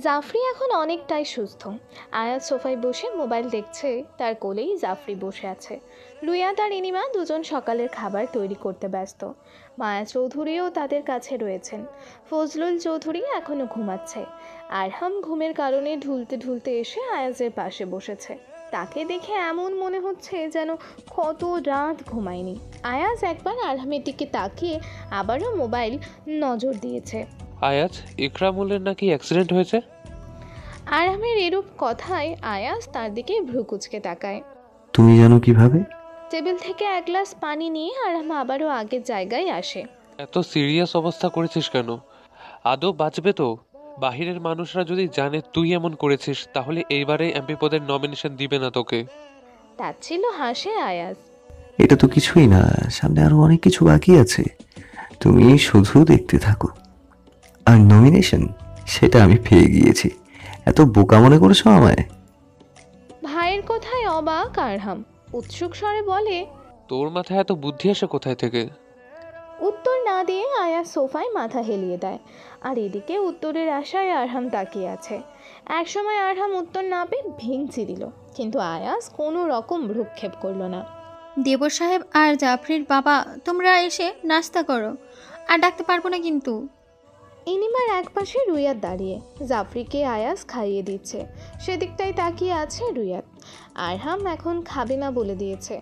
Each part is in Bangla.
জাফরি এখন অনেকটাই সুস্থ। আয়াত সোফায় বসে মোবাইল দেখছে, তার কোলেই জাফরি বসে আছে। লুইয়া আর ইনিমা দুজন সকালের খাবার তৈরি করতে ব্যস্ত। মায়া চৌধুরীও তাদের কাছে রয়েছেন। ফজলুল চৌধুরী এখনও ঘুমাচ্ছে। আরহাম ঘুমের কারণে ঢুলতে ঢুলতে এসে আয়াজের পাশে বসেছে। তাকে দেখে এমন মনে হচ্ছে যেন কত রাত ঘুমায়নি। আয়াজ একবার আরহামের দিকে তাকিয়ে আবারও মোবাইল নজর দিয়েছে। আয়াজ, ইকরামুলের নাকি অ্যাক্সিডেন্ট হয়েছে? আরহামের এরূপ কথায় আয়াজ তার দিকে ভ্রু কুঁচকে তাকায়। তুমি জানো কিভাবে? টেবিল থেকে এক গ্লাস পানি নিয়ে আরহাম আবারও আগের জায়গায় আসে। এত সিরিয়াস অবস্থা করেছিস কেন? আদৌ বাঁচবে তো? বাহিরের মানুষরা যদি জানে তুই এমন করেছিস তাহলে এইবারে এমপি পদের নমিনেশন দিবে না তোকে। তাচ্ছিল্য হাসে আয়াজ। এটা তো কিছুই না, সামনে আরো অনেক কিছু বাকি আছে। তুমি শুধু দেখতে থাকো। আর নমিনেশন, সেটা আমি পেয়ে গিয়েছি। এত বোকা মনে করেছো আমায়? ভাইয়ের কথায় অবাক আরহাম উৎসুক স্বরে বলে। তোর মাথায় এত বুদ্ধি আসে কোথায় থেকে? উত্তর না দিয়ে আয়াজ সোফায় মাথা হেলিয়ে দেয়। আর এদিকে উত্তরের আশায় আরহাম তাকিয়ে আছে। একসময় আরহাম উত্তর না পেয়ে ভেঙচি দিল, কিন্তু আয়াজ কোনো রকম ভ্রুক্ষেপ করল না। দেবর সাহেব আর জাফরির বাবা, তোমরা এসে নাস্তা করো, আর ডাকতে পারবো না কিন্তু। ইনিমার একপাশে রুইয়াত দাঁড়িয়ে, জাফরিকে আয়াজ খাইয়ে দিচ্ছে। সেদিকটাই তাকিয়ে আছে রুইয়াত। আরহাম এখন খাবে না বলে দিয়েছে।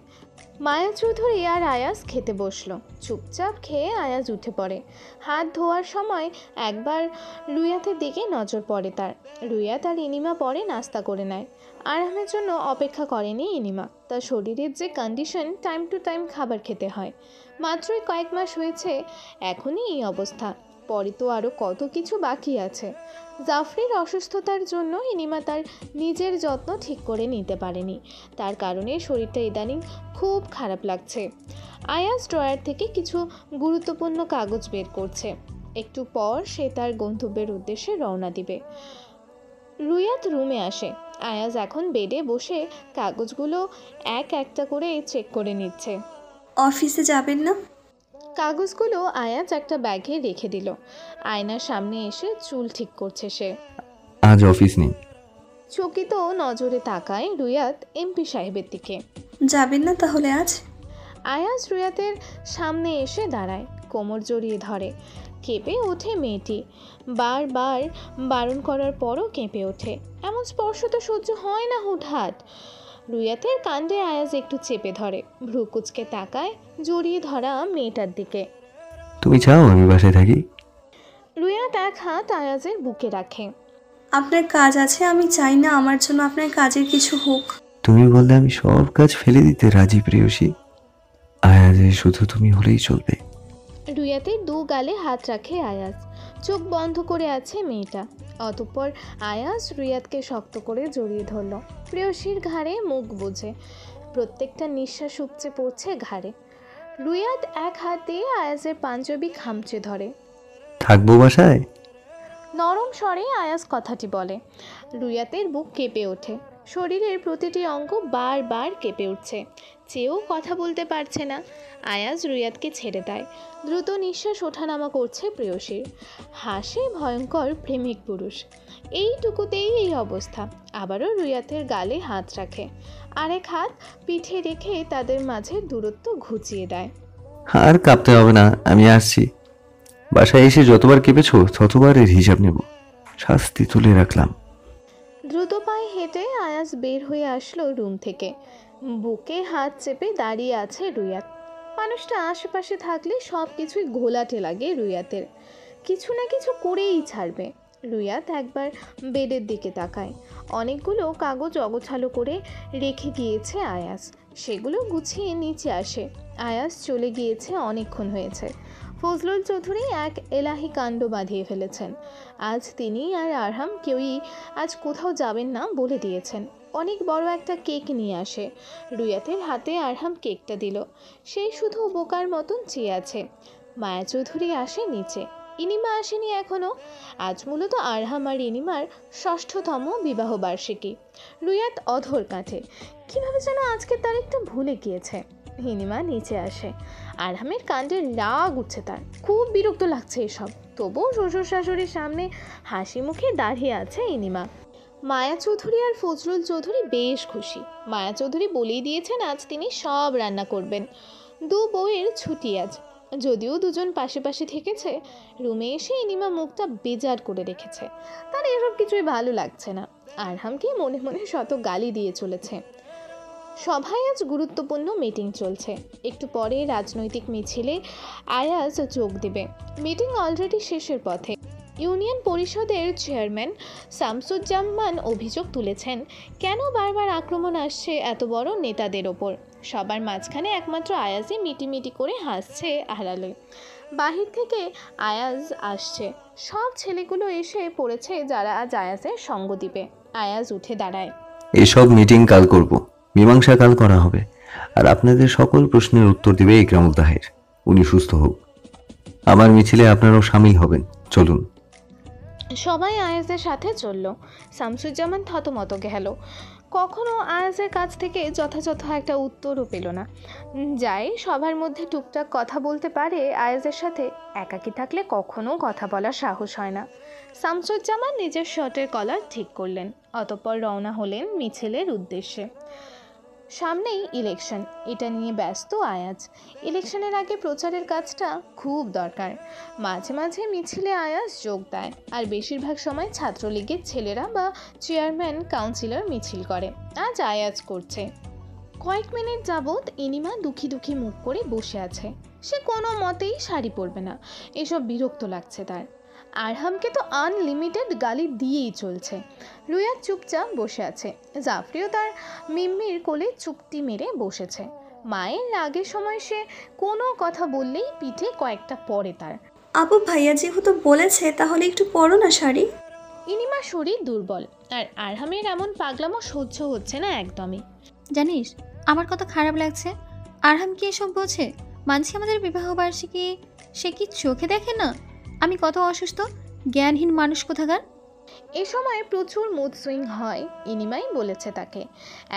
মায়া চৌধুরী আর আয়াজ খেতে বসলো। চুপচাপ খেয়ে আয়াজ উঠে পড়ে। হাত ধোয়ার সময় একবার রুইয়াতের দিকে নজর পড়ে তার। রুইয়াত আর ইনিমা পরে নাস্তা করে নেয়। আরহামের জন্য অপেক্ষা করেনি ইনিমা। তার শরীরের যে কন্ডিশন, টাইম টু টাইম খাবার খেতে হয়। মাত্রই কয়েক মাস হয়েছে, এখনই এই অবস্থা। পরে তো আরও কত কিছু বাকি আছে। জাফরির অসুস্থতার জন্য ইনিমা তার নিজের যত্ন ঠিক করে নিতে পারেনি। তার কারণে শরীরটা ইদানিং খুব খারাপ লাগছে। আয়াজ ড্রয়ার থেকে কিছু গুরুত্বপূর্ণ কাগজ বের করছে। একটু পর সে তার গন্তব্যের উদ্দেশ্যে রওনা দিবে। রুইয়াত রুমে আসে। আয়াজ এখন বেডে বসে কাগজগুলো এক একটা করে চেক করে নিচ্ছে। অফিসে যাবেন না? কাগজগুলো আয়াজ একটা ব্যাগে রেখে দিল। আয়নার সামনে এসে চুল ঠিক করছে সে। আজ অফিস নেই। চকিত নজরে তাকায় রুইয়াত এমপি সাহেবের দিকে। যাবেন না তাহলে আজ? আয়াজ রুইয়াতের সামনে এসে দাঁড়ায়, কোমর জড়িয়ে ধরে। কেঁপে ওঠে মেয়েটি। বারবার বারণ করার পরও কেঁপে ওঠে। এমন স্পর্শ তো সহ্য হয় না হুটহাট। রুইয়াতের কাণ্ডে আয়াজ একটু চেপে ধরে, ভ্রু কুচকে তাকায় জড়িয়ে ধরা মেয়েটার দিকে। তুমি চাও আমি বাসায় থাকি? রুইয়াত এক হাত আয়াজের বুকে রাখে। আপনার কাজ আছে, আমি চাই না আমার জন্য আপনার কাজের কিছু হোক। তুমি বললে আমি সব কাজ ফেলে দিতে রাজি প্রেয়সী। আয়াজে শুধু তুমি হলেই চলবে। রুইয়াতের দু গালে হাত রাখে আয়াজ। চোখ বন্ধ করে আছে মেয়েটা। অতঃপর আয়াজ রুইয়াতকে শক্ত করে জড়িয়ে ধরল। প্রেয়সীর ঘাড়ে মুখ বুঝে। প্রত্যেকটা নিঃশ্বাস উপচে পড়ছে ঘাড়ে। রুইয়াত এক হাত দিয়ে আয়াজের পাঞ্জাবি খামচে ধরে। থাকবো বাসায়? নরম স্বরে আয়াজ কথাটি বলে। রুইয়াতের বুক কেঁপে ওঠে। শরীরের প্রতিটি অঙ্গ বারবার কেঁপে উঠছে। চেয়েও কথা বলতে পারছে না। আয়াজ রুইয়াতকে ছেড়ে দেয়। দ্রুত নিঃশ্বাস ওঠানামা করছে প্রেয়সীর। হাসে ভয়ঙ্কর প্রেমিক পুরুষ। এইটুকুতেই এই অবস্থা। আবারও রুইয়াতের গালে হাত রাখে। আরেক হাত পিঠে রেখে তাদের মাঝে দূরত্ব ঘুচিয়ে দেয়। আর কাঁপতে হবে না, আমি আসছি। বাসায় এসে যতবার কেঁপেছো ততবারের হিসাব নেব। শাস্তি তুলে রাখলাম। দ্রুত পায়ে হেঁটে আয়াজ বের হয়ে আসলো রুম থেকে। বুকে হাত চেপে দাঁড়িয়ে আছে রুইয়াত। মানুষটা আশেপাশে থাকলে সব কিছুই ঘোলাটে লাগে রুইয়াতের। কিছু না কিছু করেই ছাড়বে। রুইয়াত একবার বেডের দিকে তাকায়। অনেকগুলো কাগজ অগোছালো করে রেখে গিয়েছে আয়াজ। সেগুলো গুছিয়ে নিচে আসে। আয়াজ চলে গিয়েছে অনেকক্ষণ হয়েছে। ফজলুল চৌধুরী এক এলাহি কাণ্ড বাঁধিয়ে ফেলেছেন। আজ তিনি আর আরহাম কেউই আজ কোথাও যাবেন না বলে দিয়েছেন। অনেক বড় একটা কেক নিয়ে আসে। রুইয়াতের হাতে আরহাম কেকটা দিল। সেই শুধু বোকার মতন চেয়ে আছে। মায়া চৌধুরী আসে নিচে। ইনিমা আসেনি এখনও। আজ মূলত আরহাম আর ইনিমার ৬ষ্ঠতম বিবাহবার্ষিকী। রুইয়াত অধর কাঁধে। কীভাবে যেন আজকের তারিখটা ভুলে গিয়েছে। ইনিমা নিচে আসে। আরহামের কাণ্ডে রাগ উঠছে তার, খুব বিরক্ত লাগছে এসব। তবুও শ্বশুর শাশুড়ির সামনে হাসি মুখে দাঁড়িয়ে আছে ইনিমা। মায়া চৌধুরী আর ফজলুল চৌধুরী বেশ খুশি। মায়া চৌধুরী বলেই দিয়েছেন আজ তিনি সব রান্না করবেন। দু বউয়ের ছুটি আজ, যদিও দুজন পাশে পাশে থেকেছে। রুমে এসে ইনিমা মুখটা বেজার করে রেখেছে, তার এসব কিছুই ভালো লাগছে না। আরহামকে মনে মনে শত গালি দিয়ে চলেছে। সভায় আজ গুরুত্বপূর্ণ মিটিং চলছে। একটু পরে রাজনৈতিক মিছিলে আয়াজ যোগ দেবে। মিটিং অলরেডি শেষের পথে। ইউনিয়ন পরিষদের চেয়ারম্যান শামসুজ্জামান অভিযোগ তুলেছেন, কেন বারবার আক্রমণ আসছে এত বড় নেতাদের ওপর। সবার মাঝখানে একমাত্র আয়াজই মিটিমিটি করে হাসছে আড়ালে। বাহির থেকে আয়াজ আসছে, সব ছেলেগুলো এসে পড়েছে যারা আজ আয়াজের সঙ্গ দিবে। আয়াজ উঠে দাঁড়ায়। এসব মিটিং কাল করব, মীমাংসা কাল করা হবে, আর আপনাদের সকল প্রশ্নের উত্তর দিবে ইকরামুল তাহের। উনি সুস্থ হোক। আমার মিছিলে আপনারাও সামিল হবেন, চলুন। সবাই আয়াজের সাথে চলল। শামসুজ্জামান থতমত গেল, কখনো আয়াজের কাছ থেকে যথাযথ একটা উত্তরও পেল না। যাই সবার মধ্যে টুকটাক কথা বলতে পারে আয়াজের সাথে, একাকী থাকলে কখনো কথা বলার সাহস হয় না। শামসুজ্জামান নিজের শার্টের কলার ঠিক করলেন, অতঃপর রওনা হলেন মিছিলের উদ্দেশ্যে। সামনেই ইলেকশন, এটা নিয়ে ব্যস্ত আয়াজ। ইলেকশনের আগে প্রচারের কাজটা খুব দরকার। মাঝে মাঝে মিছিলে আয়াজ যোগ দেয়, আর বেশিরভাগ সময় ছাত্রলীগের ছেলেরা বা চেয়ারম্যান কাউন্সিলর মিছিল করে। আজ আয়াজ করছে। কয়েক মিনিট যাবৎ ইনিমা দুঃখী দুঃখী মুখ করে বসে আছে। সে কোনো মতেই শাড়ি পরবে না, এসব বিরক্ত লাগছে তার। আরহামকে তো আনলিমিটেড গালি দিয়েই চলছে। রুয়াদ চুপচাপ বসে আছে। জাফরিও তার মিম্মির কোলে চুপটি মেরে বসেছে। মায়ের রাগের সময় সে কোনো কথা বললেই পিঠে কয়েকটা পড়ে তার। আপু ভাইয়া যেহেতু বলেছে তাহলে একটু পরো না শাড়ি। ইনিমার শরীর দুর্বল, আর আরহামের এমন পাগলামো সহ্য হচ্ছে না একদমই। জানিস আমার কত খারাপ লাগছে। আরহাম কি এসব বোঝে? মানছি আমাদের বিবাহবার্ষিকী, সে কি চোখে দেখে না আমি কত অসুস্থ, জ্ঞানহীন মানুষ কোথাকার। এ সময় প্রচুর মুড সুইং হয়। ইনিমাই বলেছে তাকে,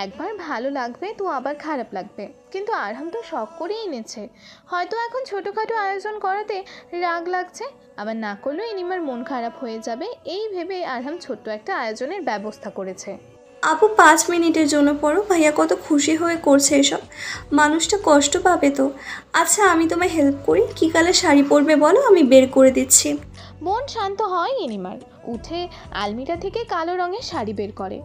একবার ভালো লাগবে তো আবার খারাপ লাগবে। কিন্তু আরহাম তো শখ করেই এনেছে। হয়তো এখন ছোটোখাটো আয়োজন করাতে রাগ লাগছে, আবার না করলেও ইনিমার মন খারাপ হয়ে যাবে, এই ভেবে আরহাম ছোট্ট একটা আয়োজনের ব্যবস্থা করেছে। আপু 5 মিনিটের জন্য পড়ো, ভাইয়া কত খুশি হয়ে করছে এসব, মানুষটা কষ্ট পাবে তো। আচ্ছা আমি তোমায় হেল্প করি, কী কালার শাড়ি পরবে বলো, আমি বের করে দিচ্ছি। মন শান্ত হয় ইনিমার। উঠে আলমিরা থেকে কালো রঙের শাড়ি বের করে।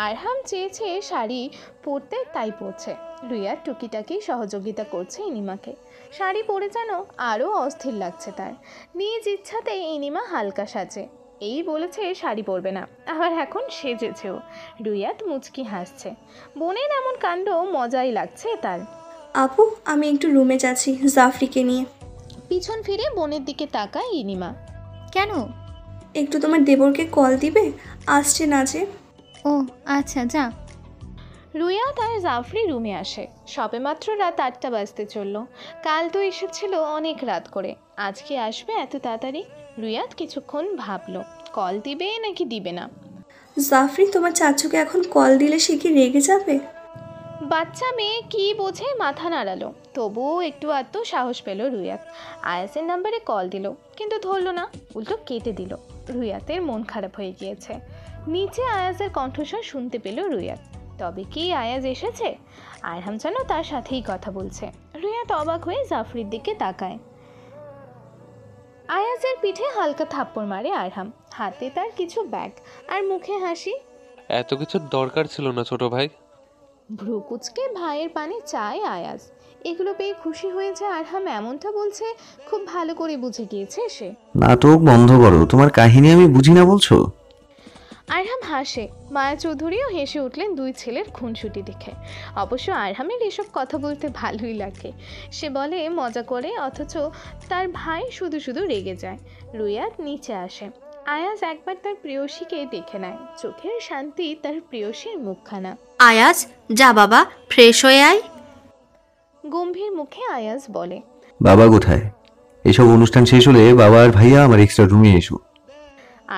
আরহাম চেয়েছে শাড়ি পরতে, তাই পরছে। রুইয়া টুকিটাকি সহযোগিতা করছে ইনিমাকে। শাড়ি পরে যেন আরও অস্থির লাগছে তার। নিজ ইচ্ছাতে ইনিমা হালকা সাজে, এই বলেছে শাড়ি পরবে না, আবার এখন সেজেছেও। রুইয়াত মুচকি হাসছে। বোনের এমন কাণ্ড মজাই লাগছে তার। আপু আমি একটু রুমে যাচ্ছি জাফরিকে নিয়ে। পিছন ফিরে বোনের দিকে তাকায় ইনিমা। কেন? একটু তোমার দেবরকে কল দিবে, আসছে না যে। ও আচ্ছা যা। রুইয়াত আর জাফরি রুমে আসে। সবেমাত্র রাত 8টা বাজতে চলল। কাল তো এসেছিল অনেক রাত করে, আজকে আসবে এত তাড়াতাড়ি? রুইয়াত কিছুক্ষণ ভাবলো, কল দিবে নাকি দিবে না। জাফরি তোমার চাচুকে এখন কল দিলে সে কি রেগে যাবে? বাচ্চা মেয়ে কি বোঝে, মাথা নাড়ালো। তবুও একটু আধটু সাহস পেল রুইয়াত। আয়াসের নাম্বারে কল দিল, কিন্তু ধরলো না, উল্টো কেটে দিল। রুইয়াতের মন খারাপ হয়ে গিয়েছে। নিচে আয়াজের কণ্ঠস্বর শুনতে পেল রুইয়াত। তবে কি আয়াজ এসেছে? আরহাম যেন তার সাথেই কথা বলছে। রুইয়াত অবাক হয়ে জাফরির দিকে তাকায়। আয়াজের পিঠে হালকা থাপ্পড় মারে আরহাম। হাতে তার কিছু ব্যাগ, আর মুখে হাসি। এত কিছুর দরকার ছিল না ছোট ভাই। ভ্রুকুচকে ভাইয়ের পানে চায় আয়াজ। এগুলো পেয়ে খুশি হয়েছে আরহাম, এমনটা বলছে খুব ভালো করে বুঝে গিয়েছে সে। নাটক বন্ধ করো, তোমার কাহিনী আমি বুঝি না বলছো। আরহাম হাসে। মায়া চৌধুরীও হেসে উঠলেন দুই ছেলের খুনসুটি দেখে। অবশ্য আরহামের এসব কথা বলতে ভালোই লাগে। সে বলে মজা করে, অথচ তার ভাই শুধু শুধু রেগে যায়। রুইয়াত নিচে আসে। আয়াজ একবার তার প্রেয়সীকে দেখে নেয়। চোখের শান্তি তার প্রেয়সীর মুখখানা। আয়াজ যা বাবা, ফ্রেশ হয়ে আয়। গম্ভীর মুখে আয়াজ বলে। বাবা কোথায়? এসব অনুষ্ঠান শেষ হলে বাবা আর ভাইয়া আমার এক্সট্রা রুমে এসো।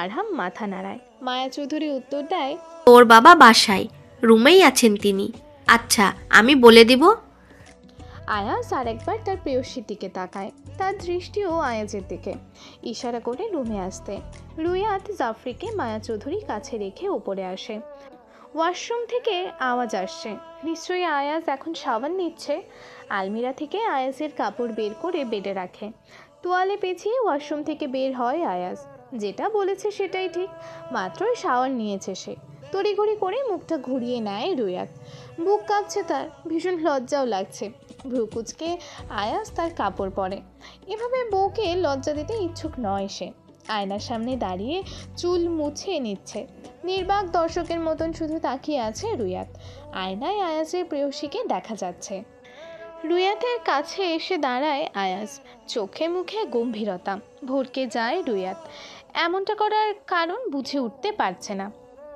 আরহাম মাথা নাড়ায়। মায়া চৌধুরী উত্তর দেয়, তোর বাবা বাসায়, রুমেই আছেন তিনি। আচ্ছা আমি বলে দিব। আয়াস আরেকবার তার প্রেয়সীর দিকে তাকায়, তার দৃষ্টিও আয়াজের দিকে। ইশারা করে রুমে আসতে রুয়াত জাফরিকে মায়া চৌধুরী কাছে রেখে উপরে আসে। ওয়াশরুম থেকে আওয়াজ আসছে, নিশ্চয়ই আয়াজ এখন সাবান নিচ্ছে। আলমিরা থেকে আয়াজের কাপড় বের করে বেডে রাখে, তোয়ালে পেঁচিয়ে ওয়াশরুম থেকে বের হয় আয়াজ। যেটা বলেছে সেটাই ঠিক, মাত্রই শাওয়ার নিয়েছে সে। তড়িঘড়ি করে মুখটা ঘুরিয়ে নেয় রুয়াত। বুক কাঁপছে তার, ভীষণ লজ্জাও লাগছে। ভ্রুকুচকে আয়াজ তার কাপড় পরে। এভাবে বউকে লজ্জা দিতে ইচ্ছুক নয় সে। আয়নার সামনে দাঁড়িয়ে চুল মুছে নিচ্ছে। নির্বাক দর্শকের মতন শুধু তাকিয়ে আছে রুয়াত। আয়নায় আয়াজের প্রেয়সীকে দেখা যাচ্ছে। রুয়াতের কাছে এসে দাঁড়ায় আয়াজ, চোখে মুখে গম্ভীরতা। ভরকে যায় রুয়াত, এমনটা করার কারণ বুঝে উঠতে পারছে না।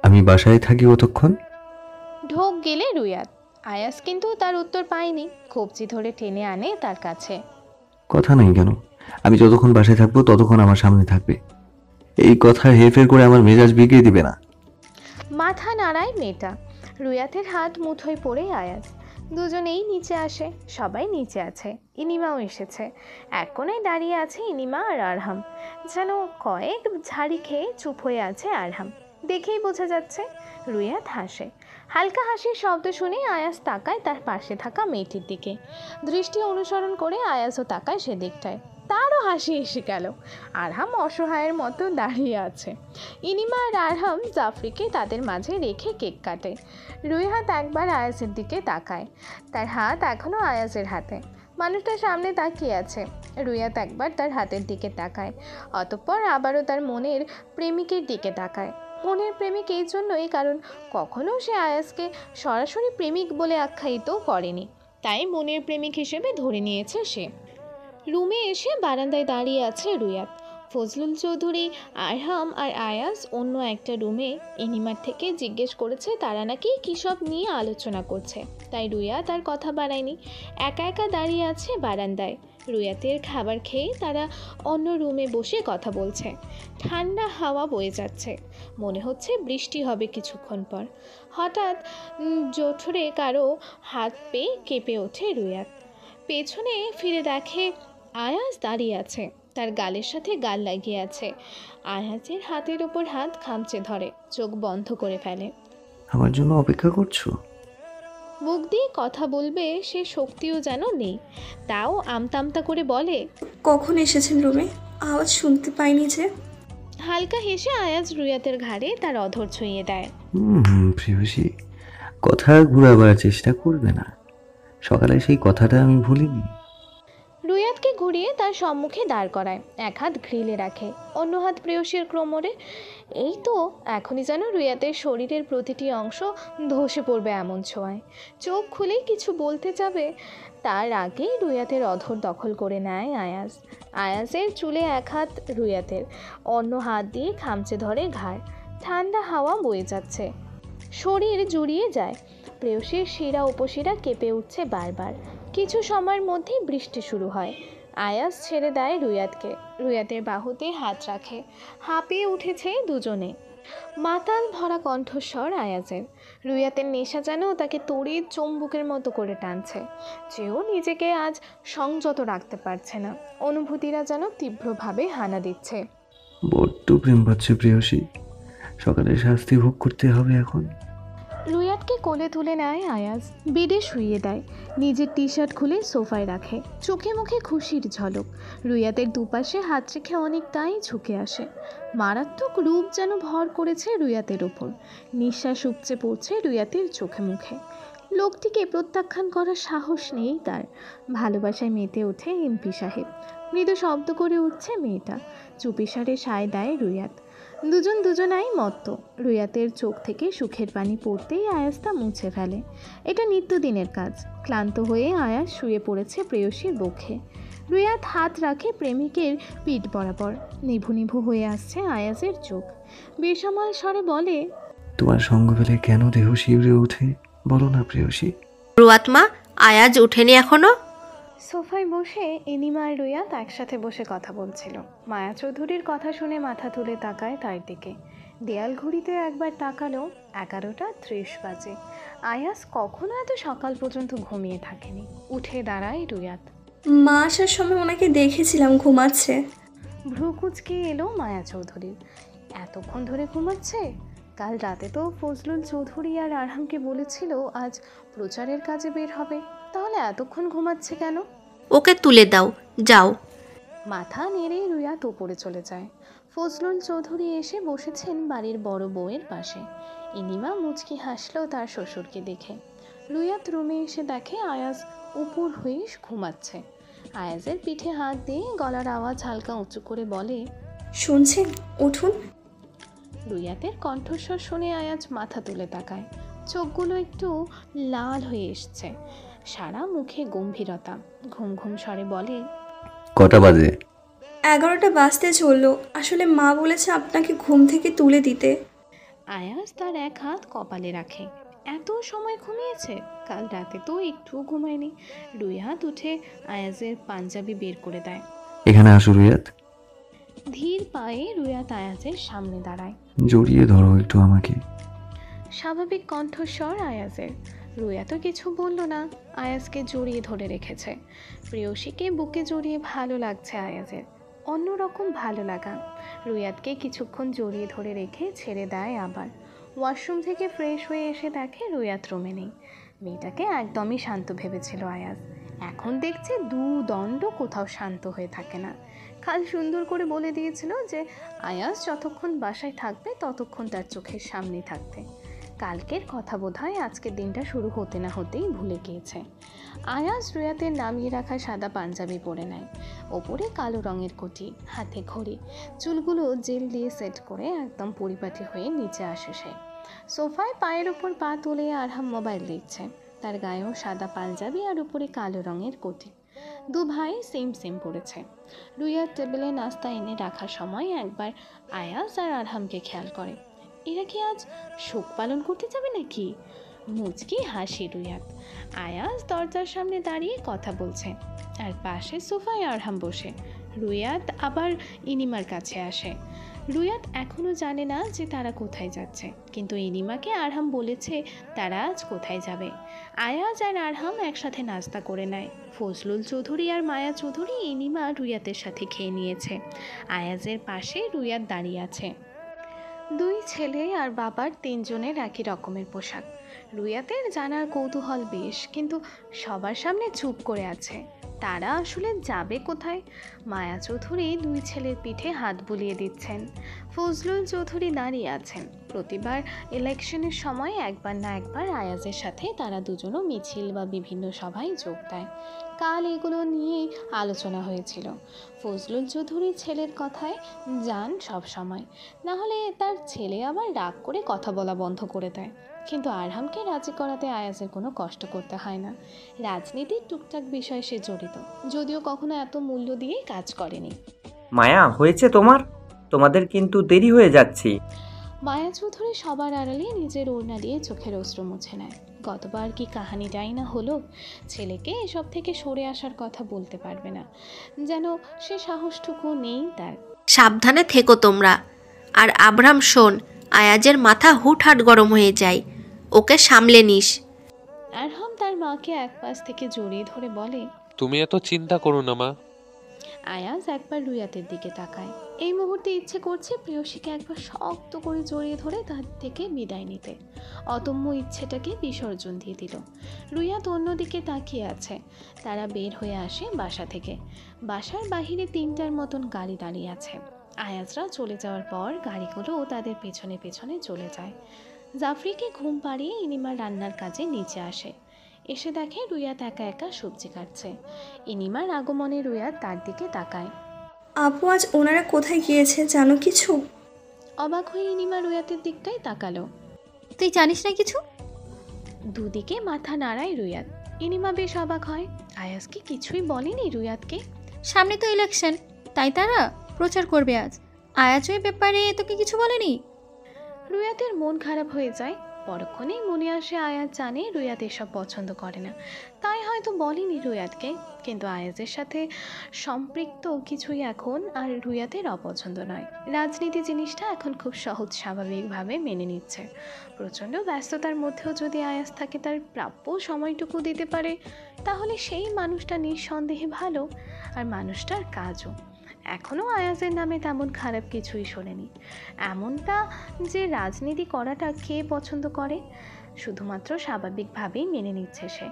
আমি বাসায় থাকি কতক্ষণ? ঢোক গেলে রুয়াত। আয়াজ কিন্তু তার উত্তর পায়নি, কবজি ধরে টেনে আনে তার কাছে। কথা নেই কেন? আমি যতক্ষণ বাসায় থাকবো ততক্ষণ আমার সামনে থাকবে। এই কথা হেরফের করে আমার মেজাজ বিগড়ে দিবে না। মাথা নাড়ায় মেয়েটা। রুয়াতের হাত মুঠোয় পড়ে আয়াজ। দুজনেই নিচে আসে, সবাই নিচে আছে। ইনিমাও এসেছে। এক কোণায় দাঁড়িয়ে আছে ইনিমা আর আরহাম। যেন কয়েক ঝাড়ি খেয়ে চুপ হয়ে আছে আরহাম, দেখেই বোঝা যাচ্ছে। রুয়াত হাসে, হালকা হাসির শব্দ শুনে আয়াজ তাকায় তার পাশে থাকা মেয়েটির দিকে। দৃষ্টি অনুসরণ করে আয়াজও তাকায় সেদিকটায়, তারও হাসি এসে গেল। আরহাম অসহায়ের মতো দাঁড়িয়ে আছে। ইনিমা আর আরহাম জাফরিকে তাদের মাঝে রেখে কেক কাটে। রুইহাত একবার আয়াজের দিকে তাকায়, তার হাত এখনও আয়াজের হাতে। মানুষটা সামনে তাকিয়ে আছে। রুইহাত একবার তার হাতের দিকে তাকায়, অতঃপর আবারও তার মনের প্রেমিকের দিকে তাকায়। মনের প্রেমিক এই জন্যই কারণ কখনো সে আয়াজকে সরাসরি প্রেমিক বলে আখ্যায়িত করেনি, তাই মনের প্রেমিক হিসেবে ধরে নিয়েছে সে। রুমে এসে বারান্দায় দাঁড়িয়ে আছে রুয়াত। ফজলুল চৌধুরী, আরহাম আর আয়াজ অন্য একটা রুমে ইনিমার থেকে জিজ্ঞেস করেছে তারা নাকি কী সব নিয়ে আলোচনা করছে, তাই রুয়াত আর কথা বাড়ায়নি। একা একা দাঁড়িয়ে আছে বারান্দায়। রুয়াতের খাবার খেয়ে তারা অন্য রুমে বসে কথা বলছে। ঠান্ডা হাওয়া বয়ে যাচ্ছে, মনে হচ্ছে বৃষ্টি হবে কিছুক্ষণ পর। হঠাৎ জোঠরে কারো হাত পেয়ে কেঁপে ওঠে রুয়াত। পেছনে ফিরে দেখে আয়াজ দাঁড়িয়ে আছে, তার গালের সাথে গাল লাগিয়ে আছে। আয়াজের হাতের ওপর হাত খামচে ধরে, চোখ বন্ধ করে ফেলে। আমার জন্য অপেক্ষা করছো? মুখ দিয়ে কথা বলবে সে শক্তিও যেন নেই, তাও আমতামতা করে বলে, কখন এসেছেন রুমে? আওয়াজ শুনতে পাইনি যে। হালকা হেসে আয়াজ রুয়াতের ঘাড়ে তার অধর ছুঁয়ে দেয়। প্রেয়সী, কথা ঘুরাবার চেষ্টা করবে না। সকালে সেই কথাটা আমি ভুলিনি। রুয়াতকে ঘুরিয়ে তার সম্মুখে দাঁড় করায়, এক হাত গ্রিলে রাখে, অন্য হাত প্রেয়সীর কোমরে। এই তো এখনই যেন রুয়াতের শরীরের প্রতিটি অংশ ধসে পড়বে এমন ছোঁয়ায়। চোখ খুলেই কিছু বলতে যাবে, তার আগেই রুয়াতের অধর দখল করে নেয় আয়াজ। আয়াজের চুলে এক হাত রুয়াতের, অন্য হাত দিয়ে খামচে ধরে ঘাড়। ঠান্ডা হাওয়া বয়ে যাচ্ছে, শরীর জুড়িয়ে যায়। প্রেয়সীর শিরা উপশিরা কেঁপে উঠছে বারবার। কিছু সময়ের মধ্যেই বৃষ্টি শুরু হয়। আয়াজ ছেড়ে দেয় রুয়াতকে, রুয়াতের বাহুতে হাত রাখে। হাঁপিয়ে উঠেছে দুজনে। মাতাল ভরা কণ্ঠস্বর আয়াজের। রুয়াতের নেশা যেন তাকে তড়িৎ চুম্বকের মতো করে টানছে। যেও নিজেকে আজ সংযত রাখতে পারছে না, অনুভূতিরা যেন তীব্রভাবে হানা দিচ্ছে। বড্ড প্রেম পাচ্ছে প্রেয়সী, সকালে শাস্তি ভোগ করতে হবে এখন। রুয়াতকে কোলে তুলে নেয় আয়াজ, বেডে শুইয়ে দেয়, নিজের টি শার্ট খুলে সোফায় রাখে। চোখে মুখে খুশির ঝলক। রুয়াতের দুপাশে হাত রেখে অনেকটাই ঝুঁকে আসে। মারাত্মক রূপ যেন ভর করেছে রুয়াতের ওপর। নিঃশ্বাস উপচে পড়ছে রুয়াতের চোখে মুখে। লোকটিকে প্রত্যাখ্যান করার সাহস নেই তার। ভালোবাসায় মেতে ওঠে এমপি সাহেব। মৃদু শব্দ করে উঠছে মেয়েটা। চুপিসারে সায় দেয় রুয়াত। দুজনাই মত্ত। রুয়াতের চোখ থেকে সুখের পানি পড়তেই আয়াজ তা মুছে ফেলে। এটা নিত্যদিনের কাজ। ক্লান্ত হয়ে আয়াজ শুয়ে পড়েছে প্রেয়সীর বুকে। রুয়াত হাত রাখে প্রেমিকের পিঠ বরাবর। নিভু নিভু হয়ে আসছে আয়াজের চোখ। বেসামাল স্বরে বলে, তোমার সঙ্গ পেলে কেন দেহ শিউরে ওঠে বলো না প্রেয়সী। রুয়াতমা, আয়াজ উঠেনি এখনো? সোফায় বসে এনিমা আর রুয়াত একসাথে বসে কথা বলছিল। মায়া চৌধুরীর কথা শুনে মাথা তুলে তাকায় তার দিকে। দেয়াল ঘড়িতে একবার তাকালো, 11:30 বাজে। আয়াস কখনো এত সকাল পর্যন্ত ঘুমিয়ে থাকেনি। উঠে দাঁড়ায় রুয়াত। মা আসার সময় ওনাকে দেখেছিলাম ঘুমাচ্ছে। ভ্রু কুঁচকে এলো মায়া চৌধুরীর। এতক্ষণ ধরে ঘুমাচ্ছে? কাল রাতে তো ফজলুল চৌধুরী আর আরহামকে বলেছিল আজ প্রচারের কাজে বের হবে, তাহলে এতক্ষণ ঘুমাচ্ছে কেন? ওকে তুলে দাও, যাও। মাথা নেড়ে রুয়াত ওপরে চলে যায়। ফজলুল চৌধুরী এসে বসেছেন বাড়ির বড় বউয়ের পাশে। ইনিমা মুচকি হাসলো তার শ্বশুরকে দেখে। রুয়াত রুমে এসে দেখে আয়াজ উপর হয়ে ঘুমাচ্ছে। আয়াজের পিঠে হাত দিয়ে গলার আওয়াজ হালকা উঁচু করে বলে, শুনছেন? উঠুন। রুয়াতের কণ্ঠস্বর শুনে আয়াজ মাথা তুলে তাকায়। চোখগুলো একটু লাল হয়ে এসছে, সারা মুখে গম্ভীরতা। ঘুম ঘুম স্বরে বলে, কটা বাজে? 11টা বাজতে চললো। আসলে মা বলেছে আপনাকে ঘুম থেকে তুলে দিতে। আয়াজ তার এক হাত কপালে রাখে। এত সময় ঘুমিয়েছে? কাল রাতে তো একটুও ঘুমায়নি। রুয়াত উঠে আয়াজের পাঞ্জাবি বের করে দেয়। এখানে আসো রুয়াত। ধীর পায়ে রুয়াত আয়াজের সামনে দাঁড়ায়। জড়িয়ে ধরো একটু আমাকে। স্বাভাবিক কণ্ঠস্বর আয়াজের। রুয়াতও কিছু বলল না, আয়াজকে জড়িয়ে ধরে রেখেছে। প্রেয়সীকে বুকে জড়িয়ে ভালো লাগছে আয়াজের, অন্যরকম ভালো লাগা। রুয়াতকে কিছুক্ষণ জড়িয়ে ধরে রেখে ছেড়ে দেয় আবার। ওয়াশরুম থেকে ফ্রেশ হয়ে এসে দেখে রুয়াত রুমে নেই। মেয়েটাকে একদমই শান্ত ভেবেছিল আয়াজ, এখন দেখছে দুদণ্ড কোথাও শান্ত হয়ে থাকে না। কাল সুন্দর করে বলে দিয়েছিল যে আয়াজ যতক্ষণ বাসায় থাকবে ততক্ষণ তার চোখের সামনে থাকতে। কালকের কথা বোধহয় আজকের দিনটা শুরু হতে না হতেই ভুলে গিয়েছে। আয়াজ রুয়াতের নামিয়ে রাখা সাদা পাঞ্জাবি পরে নেয়, ওপরে কালো রঙের কোটি, হাতে ঘড়ি, চুলগুলো জেল দিয়ে সেট করে একদম পরিপাটি হয়ে নিচে আসে সে। সোফায় পায়ের উপর পা তুলে আরহাম মোবাইল দেখছে। তার গায়েও সাদা পাঞ্জাবি আর উপরে কালো রঙের কোটি। দু ভাই সেম সেম পড়েছে। রুয়াত টেবিলে নাস্তা এনে রাখার সময় একবার আয়াজ আর আরহামকে খেয়াল করে। এরা কি আজ শোক পালন করতে যাবে নাকি? মুচকি হাসি রুয়াত। আয়াজ দরজার সামনে দাঁড়িয়ে কথা বলছে, আর পাশে সোফায় আরহাম বসে। রুয়াত আবার ইনিমার কাছে আসে। রুয়াত এখনও জানে না যে তারা কোথায় যাচ্ছে, কিন্তু ইনিমাকে আরহাম বলেছে তারা আজ কোথায় যাবে। আয়াজ আর আরহাম একসাথে নাস্তা করে নেয়। ফজলুল চৌধুরী আর মায়া চৌধুরী ইনিমা রুয়াতের সাথে খেয়ে নিয়েছে। আয়াজের পাশে রুয়াত দাঁড়িয়ে আছে। দুই ছেলে আর বাবার তিনজনের একই রকমের পোশাক। রুয়াতের জানার কৌতূহল বেশ, কিন্তু সবার সামনে চুপ করে আছে। তারা আসলে যাবে কোথায়? মায়া চৌধুরী দুই ছেলের পিঠে হাত বুলিয়ে দিচ্ছেন। ফজলুল চৌধুরী দাঁড়িয়ে আছেন। প্রতিবার ইলেকশনের সময় একবার না একবার আয়াজের সাথে তারা দুজনও মিছিল বা বিভিন্ন সভায় যোগ দেয়। কাল এগুলো নিয়েই আলোচনা হয়েছিল। ফজলুল চৌধুরী ছেলের কথায় যান সব সময়, না হলে তার ছেলে আবার রাগ করে কথা বলা বন্ধ করে দেয়। কিন্তু আরহামকে রাজি করাতে আয়াজের কোনো কষ্ট করতে হয় না। রাজনীতির টুকটাক বিষয়ে সে জড়িত, যদিও কখনো এত মূল্য দিয়ে কাজ করেনি। মায়া, হয়েছে তোমাদের কিন্তু দেরি হয়ে যাচ্ছি। মায়া চৌধুরী সবার আড়ালে নিজের ওড়না দিয়ে চোখের অশ্রু মুছে নেয়। গতবার কি কাহিনীটাই না হলো? ছেলেকে এসব থেকে সরে আসার কথা বলতে পারবে না, যেন সে সাহসটুকু নেই তার। সাবধানে থেকো তোমরা। আর আব্রাম শোন, আয়াজের মাথা হুটহাট গরম হয়ে যায়, ওকে সামলে নিস। আরহাম তার মাকে এক পাশ থেকে জড়িয়ে ধরে বলে, তুমি এত চিন্তা করো না মা। আয়াজ একবার রুয়াতের দিকে তাকায়। এই মুহূর্তে ইচ্ছে করছে প্রেয়সীকে একবার শক্ত করে জড়িয়ে ধরে তার থেকে বিদায় নিতে। অদম্য ইচ্ছেটাকে বিসর্জন দিয়ে দিল। রুয়াত অন্যদিকে তাকিয়ে আছে। তারা বের হয়ে আসে বাসা থেকে। বাসার বাহিরে 3টার মতন গাড়ি দাঁড়িয়ে আছে। আয়াজরা চলে যাওয়ার পর গাড়িগুলো তাদের পেছনে পেছনে চলে যায়। জাফরিকে ঘুম পাড়িয়ে ইনিমা রান্নার কাজে নিচে আসে। এসে দেখে রুয়াত একা একা সবজি কাটছে। ইনিমার আগমনে রুয়াত তার দিকে তাকায়। আপু, আজ ওনারা কোথায় গিয়েছে জানো কিছু? অবাক হয়ে ইনিমা রুয়াতের দিকটাই তাকালো। তুই জানিস না কিছু? দুদিকে মাথা নাড়ায় রুয়াত। ইনিমা বেশ অবাক হয়। আয়াজ কি কিছুই বলেনি রুয়াতকে? সামনে তো ইলেকশন, তাই তারা প্রচার করবে আজ। আয়াজ ওই ব্যাপারে তোকে কিছু বলেনি? রুয়াতের মন খারাপ হয়ে যায়। পরক্ষণেই মনে আসে আয়াজ জানে রুয়াত এসব পছন্দ করে না, তাই হয়তো বলেনি রুয়াতকে। কিন্তু আয়াজের সাথে সম্পৃক্ত কিছুই এখন আর রুয়াতের অপছন্দ নয়। রাজনীতি জিনিসটা এখন খুব সহজ স্বাভাবিকভাবে মেনে নিচ্ছে। প্রচণ্ড ব্যস্ততার মধ্যেও যদি আয়াজ থাকে তার প্রাপ্য সময়টুকু দিতে পারে, তাহলে সেই মানুষটা নিঃসন্দেহে ভালো। আর মানুষটার কাজও এখনও আয়াজের নামে তেমন খারাপ কিছুই শোনেনি। এমনটা যে রাজনীতি করাটা কে পছন্দ করে, শুধুমাত্র স্বাভাবিকভাবেই মেনে নিচ্ছে সে।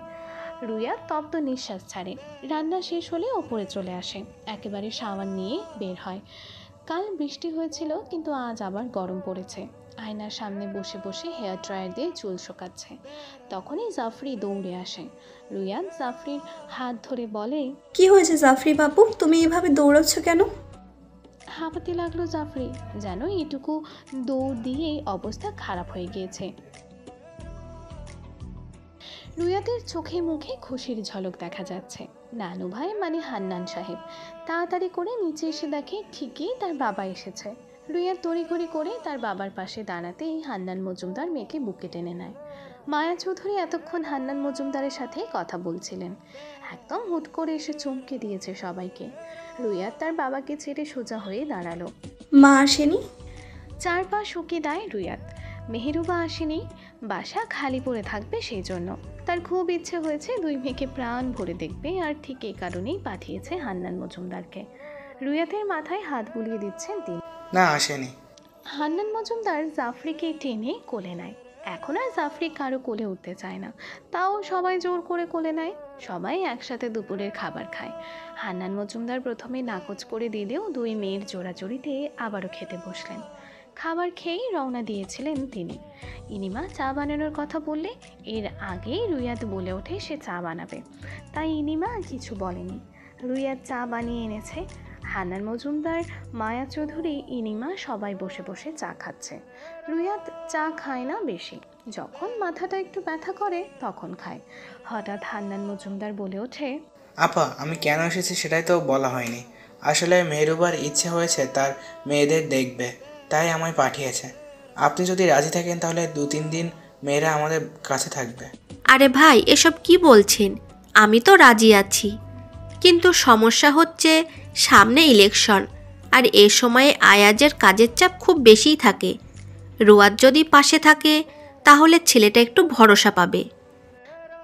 রুয়া তপ্ত নিঃশ্বাস ছাড়ে। রান্না শেষ হলে ওপরে চলে আসে, একেবারে শাওয়ার নিয়ে বের হয়। কাল বৃষ্টি হয়েছিল, কিন্তু আজ আবার গরম পড়েছে। আয়নার সামনে বসে বসে হেয়ার ড্রায়ার দিয়ে চুল শোকাচ্ছে। তখনই জাফরি দৌড়ে আসে। রুয়া জাফরির হাত ধরে বলে, কি হয়েছে জাফরি বাবু, তুমি এভাবে দৌড়াচ্ছ কেন? হাঁপাতে লাগলো জাফরি, যেন এটুকু দৌড় দিয়েই অবস্থা খারাপ হয়ে গিয়েছে। রুয়াতের চোখে মুখে খুশির ঝলক দেখা যাচ্ছে। নানু ভাই মানে হান্নান সাহেব তাড়াতাড়ি করে নিচে এসে দেখে ঠিকই তার বাবা এসেছে। রুয়া তড়িঘড়ি করে তার বাবার পাশে দাঁড়াতেই হান্নান মজুমদার মেয়েকে বুকে টেনে নেয়। মায়া চৌধুরী এতক্ষণ হান্নান মজুমদারের সাথে কথা বলছিলেন। একদম হুট করে এসে চমকে দিয়েছে সবাইকে। রুয়া তার বাবাকে ছেড়ে সোজা হয়ে দাঁড়ালো। মা আসেনি? চার পা শুকিয়ে দেয় রুয়াত। মেহেরুবা আসেনি, বাসা খালি পড়ে থাকবে সেই জন্য। তার খুব ইচ্ছে হয়েছে দুই মেয়েকে প্রাণ ভরে দেখবে, আর ঠিক এই কারণেই পাঠিয়েছে হান্নান মজুমদারকে। রুয়াতের মাথায় হাত বুলিয়ে দিচ্ছেন তিনি। না, আসেনি। হান্নান মজুমদার জাফরিকে টেনে কোলে নেয়। এখন আর জাফরি কারো কোলে উঠতে চায় না, তাও সবাই জোর করে কোলে নেয়। সবাই একসাথে দুপুরের খাবার খায়। হান্নান মজুমদার প্রথমে নাকচ করে দিলেও দুই মেয়ের জোড়াজোড়িতে আবারও খেতে বসলেন। খাবার খেয়েই রওনা দিয়েছিলেন তিনি। ইনিমা চা বানানোর কথা বললে এর আগেই রুয়াত বলে ওঠে সে চা বানাবে, তাই ইনিমা কিছু বলেনি। রুয়াত চা বানিয়ে এনেছে। হান্নান মজুমদার, মায়া চৌধুরী, ইনিমা সবাই বসে বসে চা খাচ্ছে। রুয়াত চা খায় না বেশি, যখন মাথাটা একটু ব্যথা করে তখন খায়। হঠাৎ হান্নান মজুমদার বলে ওঠে, আপা, আমি কেন এসেছি সেটাই তো বলা হয়নি। আসলে মেহরুবার ইচ্ছে হয়েছে তার মেয়েদের দেখবে, তাই আমায় পাঠিয়েছে। আপনি যদি রাজি থাকেন তাহলে 2-3 দিন মেয়েরা আমাদের কাছে থাকবে। আরে ভাই, এসব কি বলছেন? আমি তো রাজি আছি, কিন্তু সমস্যা হচ্ছে সামনে ইলেকশন, আর এ সময়ে আয়াজের কাজের চাপ খুব বেশিই থাকে। রুয়াত যদি পাশে থাকে তাহলে ছেলেটা একটু ভরসা পাবে।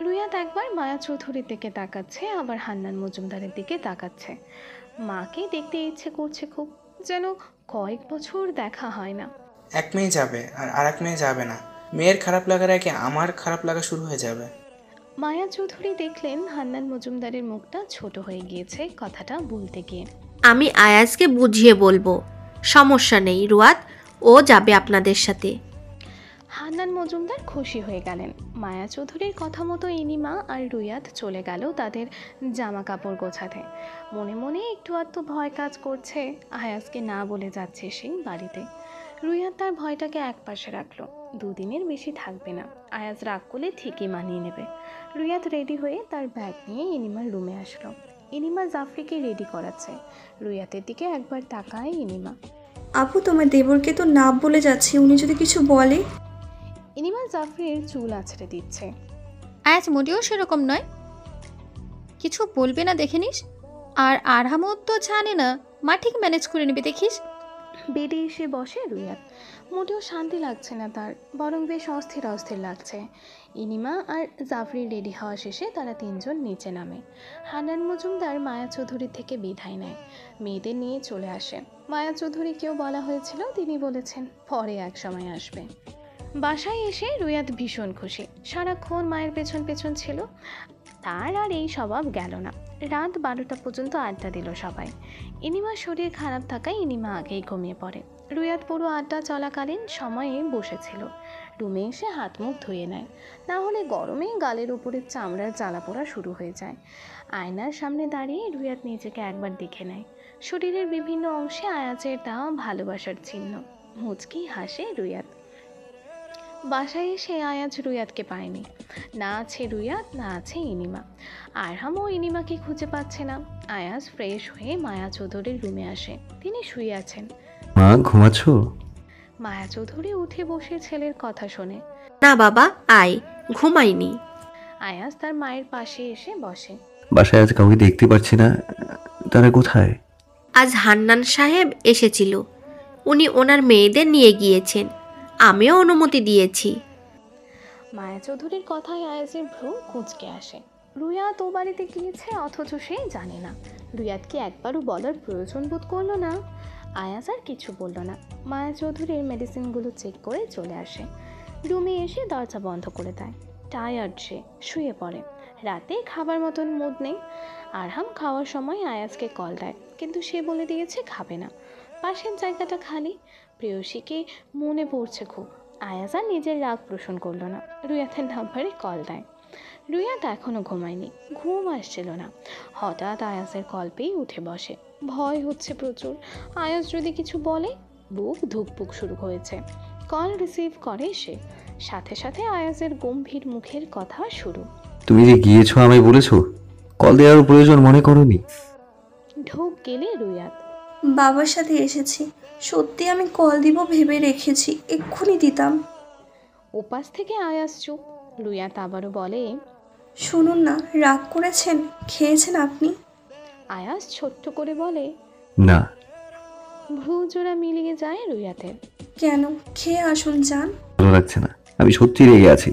রুয়াত একবার মায়া চৌধুরীর দিকে তাকাচ্ছে, আবার হান্নান মজুমদারের দিকে তাকাচ্ছে। মাকে দেখতে ইচ্ছে করছে খুব, যেন কয়েক বছর দেখা হয় না। এক মেয়ে যাবে আর আরেক মেয়ে যাবে না, মেয়ের খারাপ লাগার আগে আমার খারাপ লাগা শুরু হয়ে যাবে। মায়া চৌধুরী দেখলেন হান্নান মজুমদারের মুখটা ছোট হয়ে গিয়েছে কথাটা বলতে গিয়ে। আমি আয়াজকে বুঝিয়ে বলবো, সমস্যা নেই রুয়াত, ও যাবে আপনাদের সাথে। হান্নান মজুমদার খুশি হয়ে গেলেন। মায়া চৌধুরীর কথা মতো ইনিমা আর রুয়াত চলে গেল তাদের জামা কাপড় গোছাতে। মনে মনে একটু আধটু ভয় কাজ করছে, আয়াজকে না বলে যাচ্ছে সেই বাড়িতে। রুয়াত তার ভয়টাকে একপাশে রাখলো। 2 দিনের বেশি থাকবে না, আয়াজ রাগ করলে ঠিকই মানিয়ে নেবে। রুয়াত রেডি হয়ে তার ব্যাগ নিয়ে ইনিমার রুমে আসলো। ইনিমা জাফরিকে রেডি করাচ্ছে। রুয়াতের দিকে একবার তাকায় ইনিমা। আপু, তোমার দেবরকে তো না বলে যাচ্ছি, উনি যদি কিছু বলে? ইনিমা জাফরির চুল আছড়ে দিচ্ছে। আজ মোটেও সেরকম নয়, কিছু বলবে না দেখে নিস। আর আরহামও তো জানে না, মা ঠিক ম্যানেজ করে নেবে দেখিস। বেডে এসে বসে রুয়াত। মোটেও শান্তি লাগছে না তার, বরং বেশ অস্থির অস্থির লাগছে। ইনিমা আর জাফরি রেডি হওয়া শেষে তারা 3 জন নিচে নামে। হান্নান মজুমদার মায়া চৌধুরীর থেকে বিদায় নেয়, মেয়েদের নিয়ে চলে আসে। মায়া চৌধুরীকেও বলা হয়েছিল, তিনি বলেছেন পরে এক সময় আসবে। বাসায় এসে রুয়াত ভীষণ খুশি। সারাক্ষণ মায়ের পেছন পেছন ছিল, তার আর এই স্বভাব গেল না। রাত 12টা পর্যন্ত আড্ডা দিল সবাই। ইনিমার শরীর খারাপ থাকায় ইনিমা আগেই ঘুমিয়ে পড়ে। রুয়াত পুরো আড্ডা চলাকালীন সময়ে বসেছিল। রুমে এসে হাত মুখ ধুয়ে নেয়, না হলে গরমে গালের উপরে চামড়ার জ্বালা পোড়া শুরু হয়ে যায়। আয়নার সামনে দাঁড়িয়ে রুয়াত নিজেকে একবার দেখে নেয়। শরীরের বিভিন্ন অংশে আয়াজের দেওয়া ভালোবাসার চিহ্ন। মুচকি হাসে রুয়াত। বাসায় এসে আয়াজ রুয়াতকে পায়নি। না আছে রুয়াত, না আছে ইনিমা। আরহামও ইনিমাকে খুঁজে পাচ্ছে না। আয়াজ ফ্রেশ হয়ে মায়া চৌধুরীর রুমে আসে। তিনি শুয়ে আছেন। মা, ঘুমাচ্ছ? মায়া চৌধুরী উঠে বসে ছেলের কথা শোনে। না বাবা, আয়, ঘুমাইনি। আয়াজ তার মায়ের পাশে এসে বসে। বাসায় আজ কাউকে দেখতে পাচ্ছি না, তারা কোথায়? আজ হান্নান সাহেব এসেছিল, উনি ওনার মেয়েদের নিয়ে গিয়েছেন, আমিও অনুমতি দিয়েছি। মায়া চৌধুরীর কথায় আয়াজের ভ্রু কুঁচকে আসে। রুয়াত ও বাড়িতে গিয়েছে অথচ সে জানে না। রুয়াতকে একবারও বলার প্রয়োজন বোধ করলো না। আয়াজ আর কিছু বলল না। মায়া চৌধুরীর মেডিসিনগুলো চেক করে চলে আসে। রুমে এসে দরজা বন্ধ করে দেয়। টায়ার্ড সে, শুয়ে পড়ে। রাতে খাবার মতন মুড নেই। আরহাম খাওয়ার সময় আয়াজকে কল দেয়, কিন্তু সে বলে দিয়েছে খাবে না। পাশের জায়গাটা খালি। প্রেয়সীকে মনে পড়ছে খুব। আয়াজ আর নিজের রাগ পোষণ করলো না, রুয়াতের নাম্বারে কল দেয়। রুয়াত এখনও ঘুমায়নি, ঘুম আসছিল না। হঠাৎ আয়াজের কল পেয়ে উঠে বসে। ভয় হচ্ছে প্রচুর। আয়াজ যদি কিছু বলে, বুক ধুকপুক শুরু হয়েছে। কল রিসিভ করে সে। সাথে সাথে আয়াজের গম্ভীর মুখের কথা শুরু। তুমি যে গিয়েছো আমায় বলেছো, কল দেওয়ার প্রয়োজন মনে করোনি? ঢোক গেলে রুয়াত। বাবার সাথে এসেছি, সত্যি আমি কল দিব ভেবে রেখেছি, এক্ষুনি দিতাম। ওপাশ থেকে আয়াজ চুপ। রুয়াত আবারও বলে, শুনুন না, রাগ করেছেন? খেয়েছেন আপনি? আয়াজ ছোট্ট করে বলে। না। ভ্রু জোড়া মিলিয়ে যায় রুয়াতের। কেন? খেয়ে আসুন, যান। ভালো লাগছে না, আমি সত্যি রেগে আছি।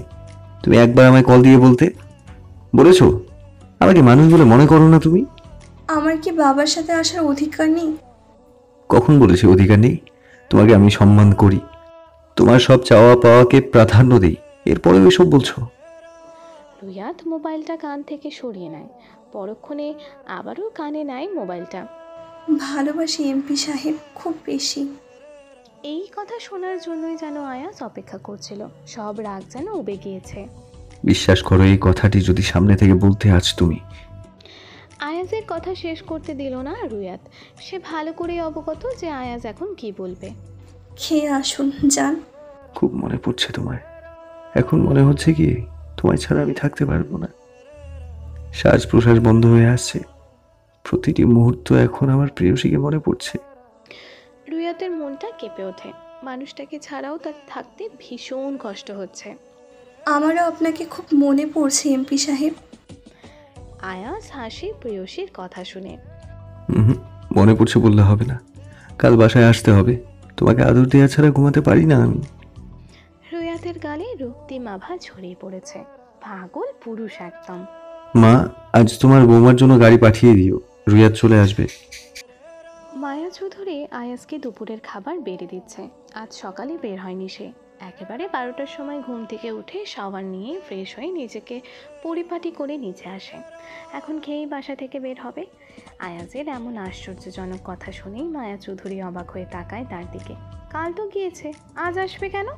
তুমি একবার আমায় কল দিয়ে বলেছো আমাকে মানুষ বলে মনে করো না তুমি? আমার কি বাবার সাথে আসার অধিকার নেই? কখন বলেছি অধিকার নেই? তোমাকে আমি সম্মান করি, তোমার সব চাওয়া পাওয়াকে প্রাধান্য দিই, এরপরেও এসব বলছো? রুয়াত মোবাইলটা কান থেকে সরিয়ে নেয়। পরক্ষণে আবারও কানে নেয় মোবাইলটা। ভালোবাসি এমপি সাহেব, খুব বেশি। এই কথা শোনার জন্যই যেন আয়াজ অপেক্ষা করছিল। সব রাগ যেন উবে গিয়েছে। বিশ্বাস করো, এই কথাটি যদি সামনে থেকে বলতে আজ তুমি। আয়াজের কথা শেষ করতে দিল না রুয়াত। সে ভালো করে অবগত যে আয়াজ এখন কি বলবে। খেয়ে আসুন, যান। খুব মনে পড়ছে তোমায়। এখন মনে হচ্ছে কি তোমায় ছাড়া আমি থাকতে পারবো না। শ্বাস প্রশ্বাস বন্ধ হয়ে আসছে। প্রতিটি মুহূর্ত এখন আমার প্রেয়সীকে মনে পড়ছে। রুয়াতের মনটা কেঁপে ওঠে। মানুষটাকে ছাড়াও তার থাকতে ভীষণ কষ্ট হচ্ছে। আমারও আপনাকে খুব মনে পড়ছে এমপি সাহেব। আয়াজ হাসি প্রেয়সীর কথা শুনে। মনে পড়ছে বললে হবে না, কাল বাসায় আসতে হবে। তোমাকে আদর দেওয়া ছাড়া ঘুমাতে পারি না আমি। রুয়াতের গালে রক্তিম আভা ছড়িয়ে পড়েছে। পাগল পুরুষ একদম। মা, আজ তোমার বৌমার জন্য গাড়ি পাঠিয়ে দিও, রুয়াত চলে আসবে। মায়া চৌধুরী আয়াজকে দুপুরের খাবার বেড়ে দিচ্ছে। আজ সকালে বের হয়নি সে। একেবারে 12টার সময় ঘুম থেকে উঠে শাওয়ার নিয়ে ফ্রেশ হয়ে নিজেকে পরিপাটি করে নিচে আসে। এখন খেয়েই বাসা থেকে বের হবে। আয়াজের এমন আশ্চর্যজনক কথা শুনেই মায়া চৌধুরী অবাক হয়ে তাকায় তার দিকে। কাল তো গিয়েছে, আজ আসবে কেন?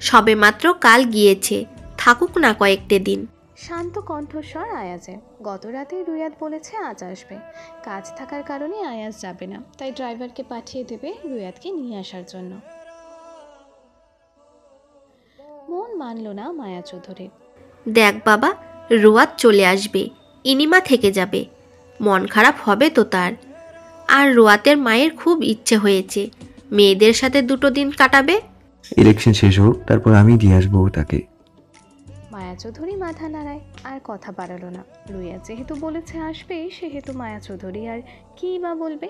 সবে মাত্র কাল গিয়েছে, থাকুক না কয়েকটা দিন। শান্ত কণ্ঠস্বর আয়াজের। গত রাতে রুয়াত বলেছে আজ আসবে। কাজ থাকার কারণে আয়াজ যাবে না, তাই ড্রাইভারকে পাঠিয়ে দেবে রুয়াতকে নিয়ে আসার জন্য। মন মানল না মায়া চৌধুরীর। দেখ বাবা, রোয়াত চলে আসবে, ইনিমা থেকে যাবে, মন খারাপ হবে তো তার। আর রোয়াতের মায়ের খুব ইচ্ছে হয়েছে মেয়েদের সাথে 2 দিন কাটাবে। ইলেকশন শেষ হোক, তারপর আমি দিয়ে আসবো তাকে। মায়া চৌধুরী মাথা নাড়ায়, আর কথা বাড়ালো না। রুইয়া যেহেতু বলেছে আসবে, সেহেতু মায়া চৌধুরী আর কী বা বলবে।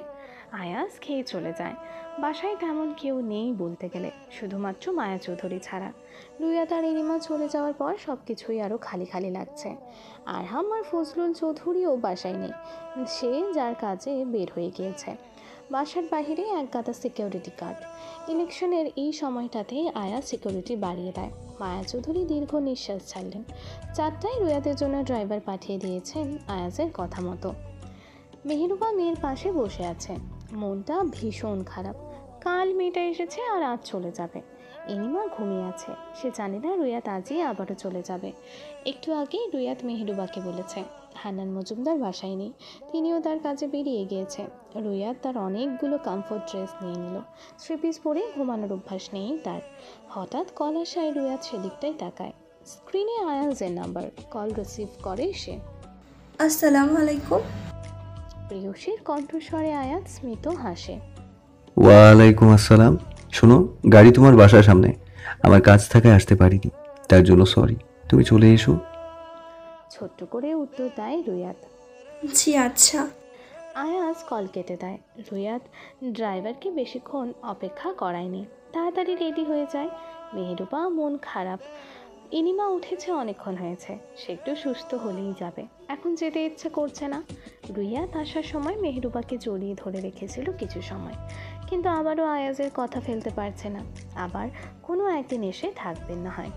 আয়াজ খেয়ে চলে যায়। বাসায় তেমন কেউ নেই বলতে গেলে, শুধুমাত্র মায়া চৌধুরী ছাড়া। রুইয়া তার ইনিমা চলে যাওয়ার পর সব কিছুই আরও খালি খালি লাগছে। আরহাম আর ফজলুল চৌধুরীও বাসায় নেই, সে যার কাজে বের হয়ে গিয়েছে। বাসার বাহিরে এক গাদা সিকিউরিটি গার্ড। ইলেকশনের এই সময়টাতেই আয়াজ সিকিউরিটি বাড়িয়ে দেয়। মায়া চৌধুরী দীর্ঘ নিঃশ্বাস ছাড়লেন। 4টায় রুয়াদের জন্য ড্রাইভার পাঠিয়ে দিয়েছেন আয়াজের কথা মতো। মেহেরুবা মেয়ের পাশে বসে আছে, মনটা ভীষণ খারাপ। কাল মেয়েটা এসেছে আর আজ চলে যাবে। ইনিমা ঘুমিয়ে আছে, সে জানে না রুয়াত আজই আবারও চলে যাবে। একটু আগেই রুয়াত মেহেরুবাকে বলেছে হান্নান মজুমদার বাসায় নেই, তিনিও তার কাজে বেরিয়ে গিয়েছে। রুয়াত তার অনেকগুলো কমফোর্ট ড্রেস নিয়ে নিল। 3 পিস পরে ঘুমানোর অভ্যাস নেই তার। হঠাৎ কল আসায় রুয়াত সেদিকটাই তাকায়। স্ক্রিনে আয়াজের নাম্বার। কল রিসিভ করে সে। আসসালামু আলাইকুম। প্রেয়সীর কণ্ঠস্বরে আয়াজ স্মিত হাসে। ওয়ালাইকুম আসসালাম। শোনো, গাড়ি তোমার বাসার সামনে। আমার কাজ থাকায় আসতে পারিনি, তার জন্য সরি। তুমি চলে এসো। ছোট্ট করে উত্তর দেয় রুয়াত। জি আচ্ছা। আয়াজ কল কেটে দেয়। রুয়াত ড্রাইভারকে বেশিক্ষণ অপেক্ষা করায়নি, তাড়াতাড়ি রেডি হয়ে যায়। মেহেরুবা মন খারাপ। ইনিমা উঠেছে অনেকক্ষণ হয়েছে, সে একটু সুস্থ হলেই যাবে, এখন যেতে ইচ্ছে করছে না। রুয়াত আসার সময় মেহেরুবাকে জড়িয়ে ধরে রেখেছিল কিছু সময়, কিন্তু আবারও আয়াজের কথা ফেলতে পারছে না। আবার কোনো একদিন এসে থাকবেন না হয়।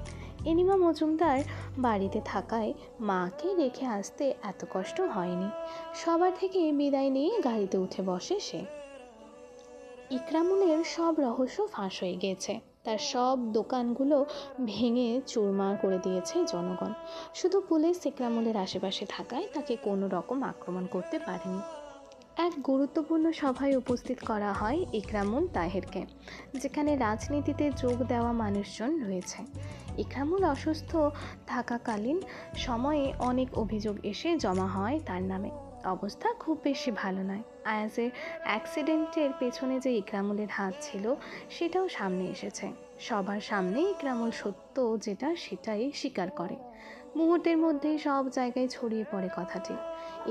এনিমা মজুমদার বাড়িতে থাকায় মাকে রেখে আসতে এত কষ্ট হয়নি। সবার থেকে বিদায় নিয়ে গাড়িতে উঠে বসে সে। ইকরামুলের সব রহস্য ফাঁস হয়ে গিয়েছে, তার সব দোকানগুলো ভেঙে চুরমার করে দিয়েছে জনগণ। শুধু পুলিশ ইকরামুলের আশেপাশে থাকায় তাকে কোনো রকম আক্রমণ করতে পারেনি। এক গুরুত্বপূর্ণ সভায় উপস্থিত করা হয় ইকরামুল তাহেরকে, যেখানে রাজনীতিতে যোগ দেওয়া মানুষজন রয়েছে। ইকরামুল অসুস্থ থাকাকালীন সময়ে অনেক অভিযোগ এসে জমা হয় তার নামে। অবস্থা খুব বেশি ভালো নয়। আয়াজের অ্যাক্সিডেন্টের পেছনে যে ইকরামুলের হাত ছিল সেটাও সামনে এসেছে। সবার সামনে ইকরামুল সত্য যেটা সেটাই স্বীকার করে। মুহূর্তের মধ্যেই সব জায়গায় ছড়িয়ে পড়ে কথাটি।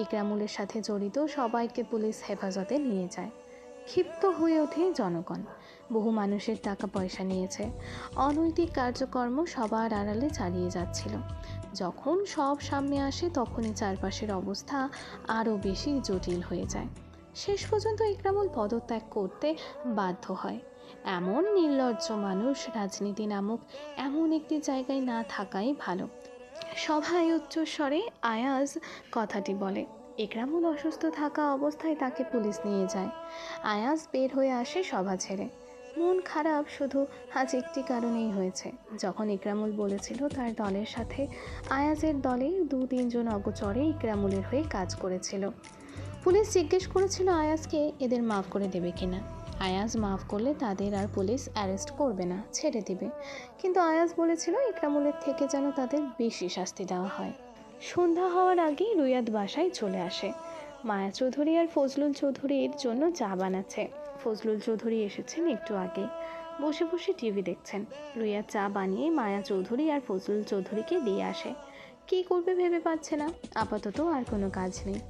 ইকরামুলের সাথে জড়িত সবাইকে পুলিশ হেফাজতে নিয়ে যায়। ক্ষিপ্ত হয়ে ওঠে জনগণ। বহু মানুষের টাকা পয়সা নিয়েছে। অনৈতিক কার্যকর্ম সবার আড়ালে চালিয়ে যাচ্ছিল। যখন সব সামনে আসে তখনই চারপাশের অবস্থা আরও বেশি জটিল হয়ে যায়। শেষ পর্যন্ত ইকরামুল পদত্যাগ করতে বাধ্য হয়। এমন নির্লজ্জ মানুষ রাজনীতি নামক এমন একটি জায়গায় না থাকাই ভালো। সভায় উচ্চস্বরে আয়াজ কথাটি বলে। ইকরামুল অসুস্থ থাকা অবস্থায় তাকে পুলিশ নিয়ে যায়। আয়াজ বের হয়ে আসে সভা ছেড়ে। মন খারাপ শুধু আজ একটি কারণেই হয়েছে। যখন ইকরামুল বলেছিল তার দলের সাথে আয়াজের দলে 2-3 জন অগোচরে ইকরামুলের হয়ে কাজ করেছিল। পুলিশ জিজ্ঞেস করেছিল আয়াজকে এদের মাফ করে দেবে কিনা। আয়াজ মাফ করলে তাদের আর পুলিশ অ্যারেস্ট করবে না, ছেড়ে দিবে। কিন্তু আয়াজ বলেছিল ইকরামুলের থেকে যেন তাদের বেশি শাস্তি দেওয়া হয়। সন্ধ্যা হওয়ার আগেই রুয়াদ বাসায় চলে আসে। মায়া চৌধুরী আর ফজলুল চৌধুরীর জন্য চা বানাচ্ছে। ফজলুল চৌধুরী এসেছেন একটু আগে, বসে বসে টিভি দেখছেন। রুয়াদ চা বানিয়ে মায়া চৌধুরী আর ফজলুল চৌধুরীকে দিয়ে আসে। কী করবে ভেবে পাচ্ছে না। আপাতত আর কোনো কাজ নেই।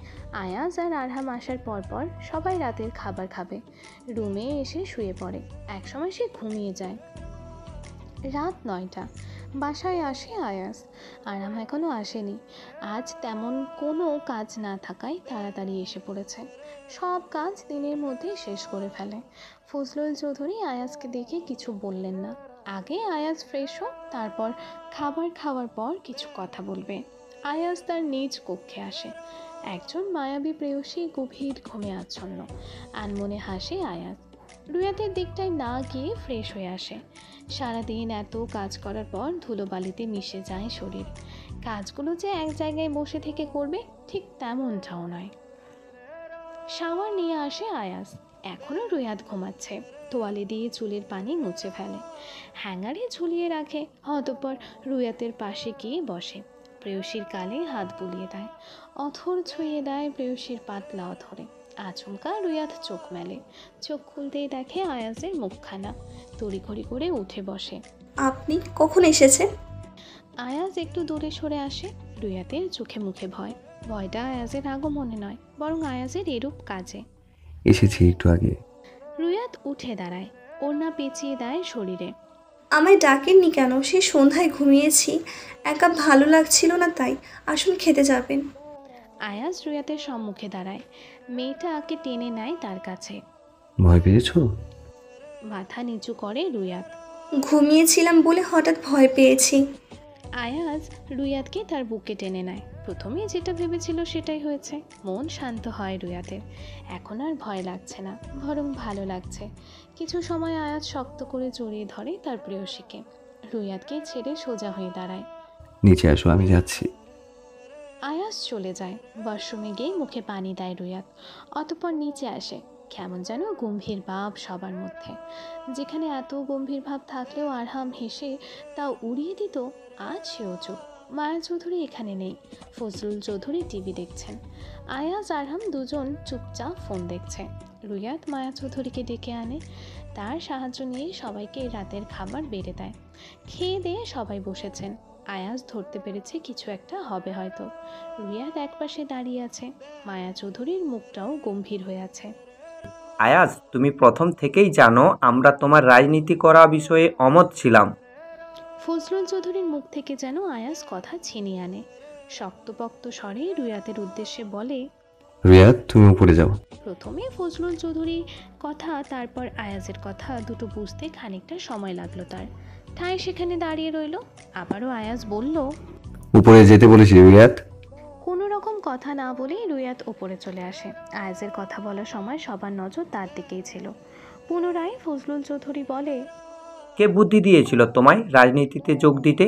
আয়াজ আর আরহাম আসার পর সবাই রাতের খাবার খাবে। রুমে এসে শুয়ে পড়ে। একসময় সে ঘুমিয়ে যায়। রাত 9টা। বাসায় আসে আয়াজ। আরাম এখনও আসেনি। আজ তেমন কোনো কাজ না থাকায় তাড়াতাড়ি এসে পড়েছে। সব কাজ দিনের মধ্যেই শেষ করে ফেলে। ফজলুল চৌধুরী আয়াজকে দেখে কিছু বললেন না। আগে আয়াজ ফ্রেশ হোক, তারপর খাবার খাওয়ার পর কিছু কথা বলবে। আয়াজ তার নিজ কক্ষে আসে। একজন মায়াবী প্রেয়সী গভীর ঘুমে আচ্ছন্ন। আনমনে হাসে আয়াজ। রুয়াতের দিকটায় না গিয়ে ফ্রেশ হয়ে আসে। সারাদিন এত কাজ করার পর ধুলোবালিতে মিশে যায় শরীর। কাজগুলো যে এক জায়গায় বসে থেকে করবে ঠিক তেমনটাও নয়। শাওয়ার নিয়ে আসে আয়াজ। এখনও রুয়াত ঘুমাচ্ছে। তোয়ালে দিয়ে চুলের পানি মুছে ফেলে, হ্যাঙ্গারে ঝুলিয়ে রাখে। অতঃপর রুয়াতের পাশে গিয়ে বসে। প্রেয়সীর গালে হাত বুলিয়ে দেয়, অথর ছুঁয়ে দেয় প্রেয়সীর পাতলা অথরে। আচমকা রুয়াত চোখ মেলে। চোখ খুলতেই দেখে আয়াজের মুখখানা। তড়িঘড়ি করে উঠে বসে। আপনি কখন এসেছেন? আয়াজ একটু দূরে সরে আসে। রুয়াতের চোখে মুখে ভয়। ভয়টা আয়াজের আগমনে নয়, বরং আয়াজের এরূপ কাজে। এসেছি একটু আগে। রুয়াত উঠে দাঁড়ায়, ওড়না পেঁচিয়ে দেয় শরীরে। আমায় ডাকেননি কেন? সে সন্ধ্যায় ঘুমিয়েছি, একা ভালো লাগছিল না, তাই আসুন খেতে যাবেন। আয়াজ রুয়াতের সম্মুখে দাঁড়ায়। মেয়েটাকে টেনে নেয় তার কাছে। ভয় পেয়েছো? মাথা নিচু করে রুয়াত। ঘুমিয়েছিলাম বলে হঠাৎ ভয় পেয়েছি। আয়াজ রুয়াতকে তার বুকে টেনে নেয়। প্রথমে যেটা ভেবেছিল সেটাই হয়েছে। মন শান্ত হয় রুয়াতের। এখন আর ভয় লাগছে না, বরং ভালো লাগছে। কিছু সময় আয়াজ শক্ত করে জড়িয়ে ধরে তার প্রেয়সীকে। রুয়াতকে ছেড়ে সোজা হয়ে দাঁড়ায়। নিচে আসো, আমি যাচ্ছি। আয়াজ চলে যায়। ওয়াশরুমে গিয়ে মুখে পানি দেয় রুয়াত। অতঃপর নিচে আসে। কেমন যেন গম্ভীর ভাব সবার মধ্যে। যেখানে এত গম্ভীর ভাব থাকলেও আরহাম হেসে তা উড়িয়ে দিত, আজ সেও চুপ। মায়া চৌধুরী এখানে নেই, ফজলুল চৌধুরী টিভি দেখছেন। আয়াজ আরহাম দুজন চুপচাপ ফোন দেখছে। রুয়াত মায়া চৌধুরীকে ডেকে আনে, তার সাহায্য নিয়ে সবাইকে রাতের খাবার বেড়ে দেয়। খেয়ে দিয়ে সবাই বসেছেন। আয়াজ ধরতে পেরেছে কিছু একটা হবে হয়তো। রুয়াত একপাশে দাঁড়িয়ে আছে, মায়া চৌধুরীর মুখটাও গম্ভীর হয়ে আছে। আয়াজ, তুমি প্রথম থেকেই জানো আমরা তোমার রাজনীতি করা বিষয়ে অমত ছিলাম। ফজলুল চৌধুরীর মুখ থেকে যেন আয়াজ কথা ছিনিয়ে আনে। শক্তপোক্ত স্বরে রুয়াতের উদ্দেশ্যে বলে, রিয়াদ, তুমি উপরে যাও। প্রথমে ফজলুল চৌধুরীর কথা, তারপর আয়াজের কথা দুটো বুঝতে খানিকটা সময় লাগলো তার। ঠায় সেখানে দাঁড়িয়ে রইল। আবারও আয়াজ বলল, উপরে যেতে বলেছি রিয়াদ। কোনো রকম কথা না বলেই রুয়াত ওপরে চলে আসে। আয়াজের কথা বলার সময় সবার নজর তার দিকেই ছিল। পুনরায় ফজলুল চৌধুরী বলে, কে বুদ্ধি দিয়েছিল তোমায় রাজনীতিতে যোগ দিতে?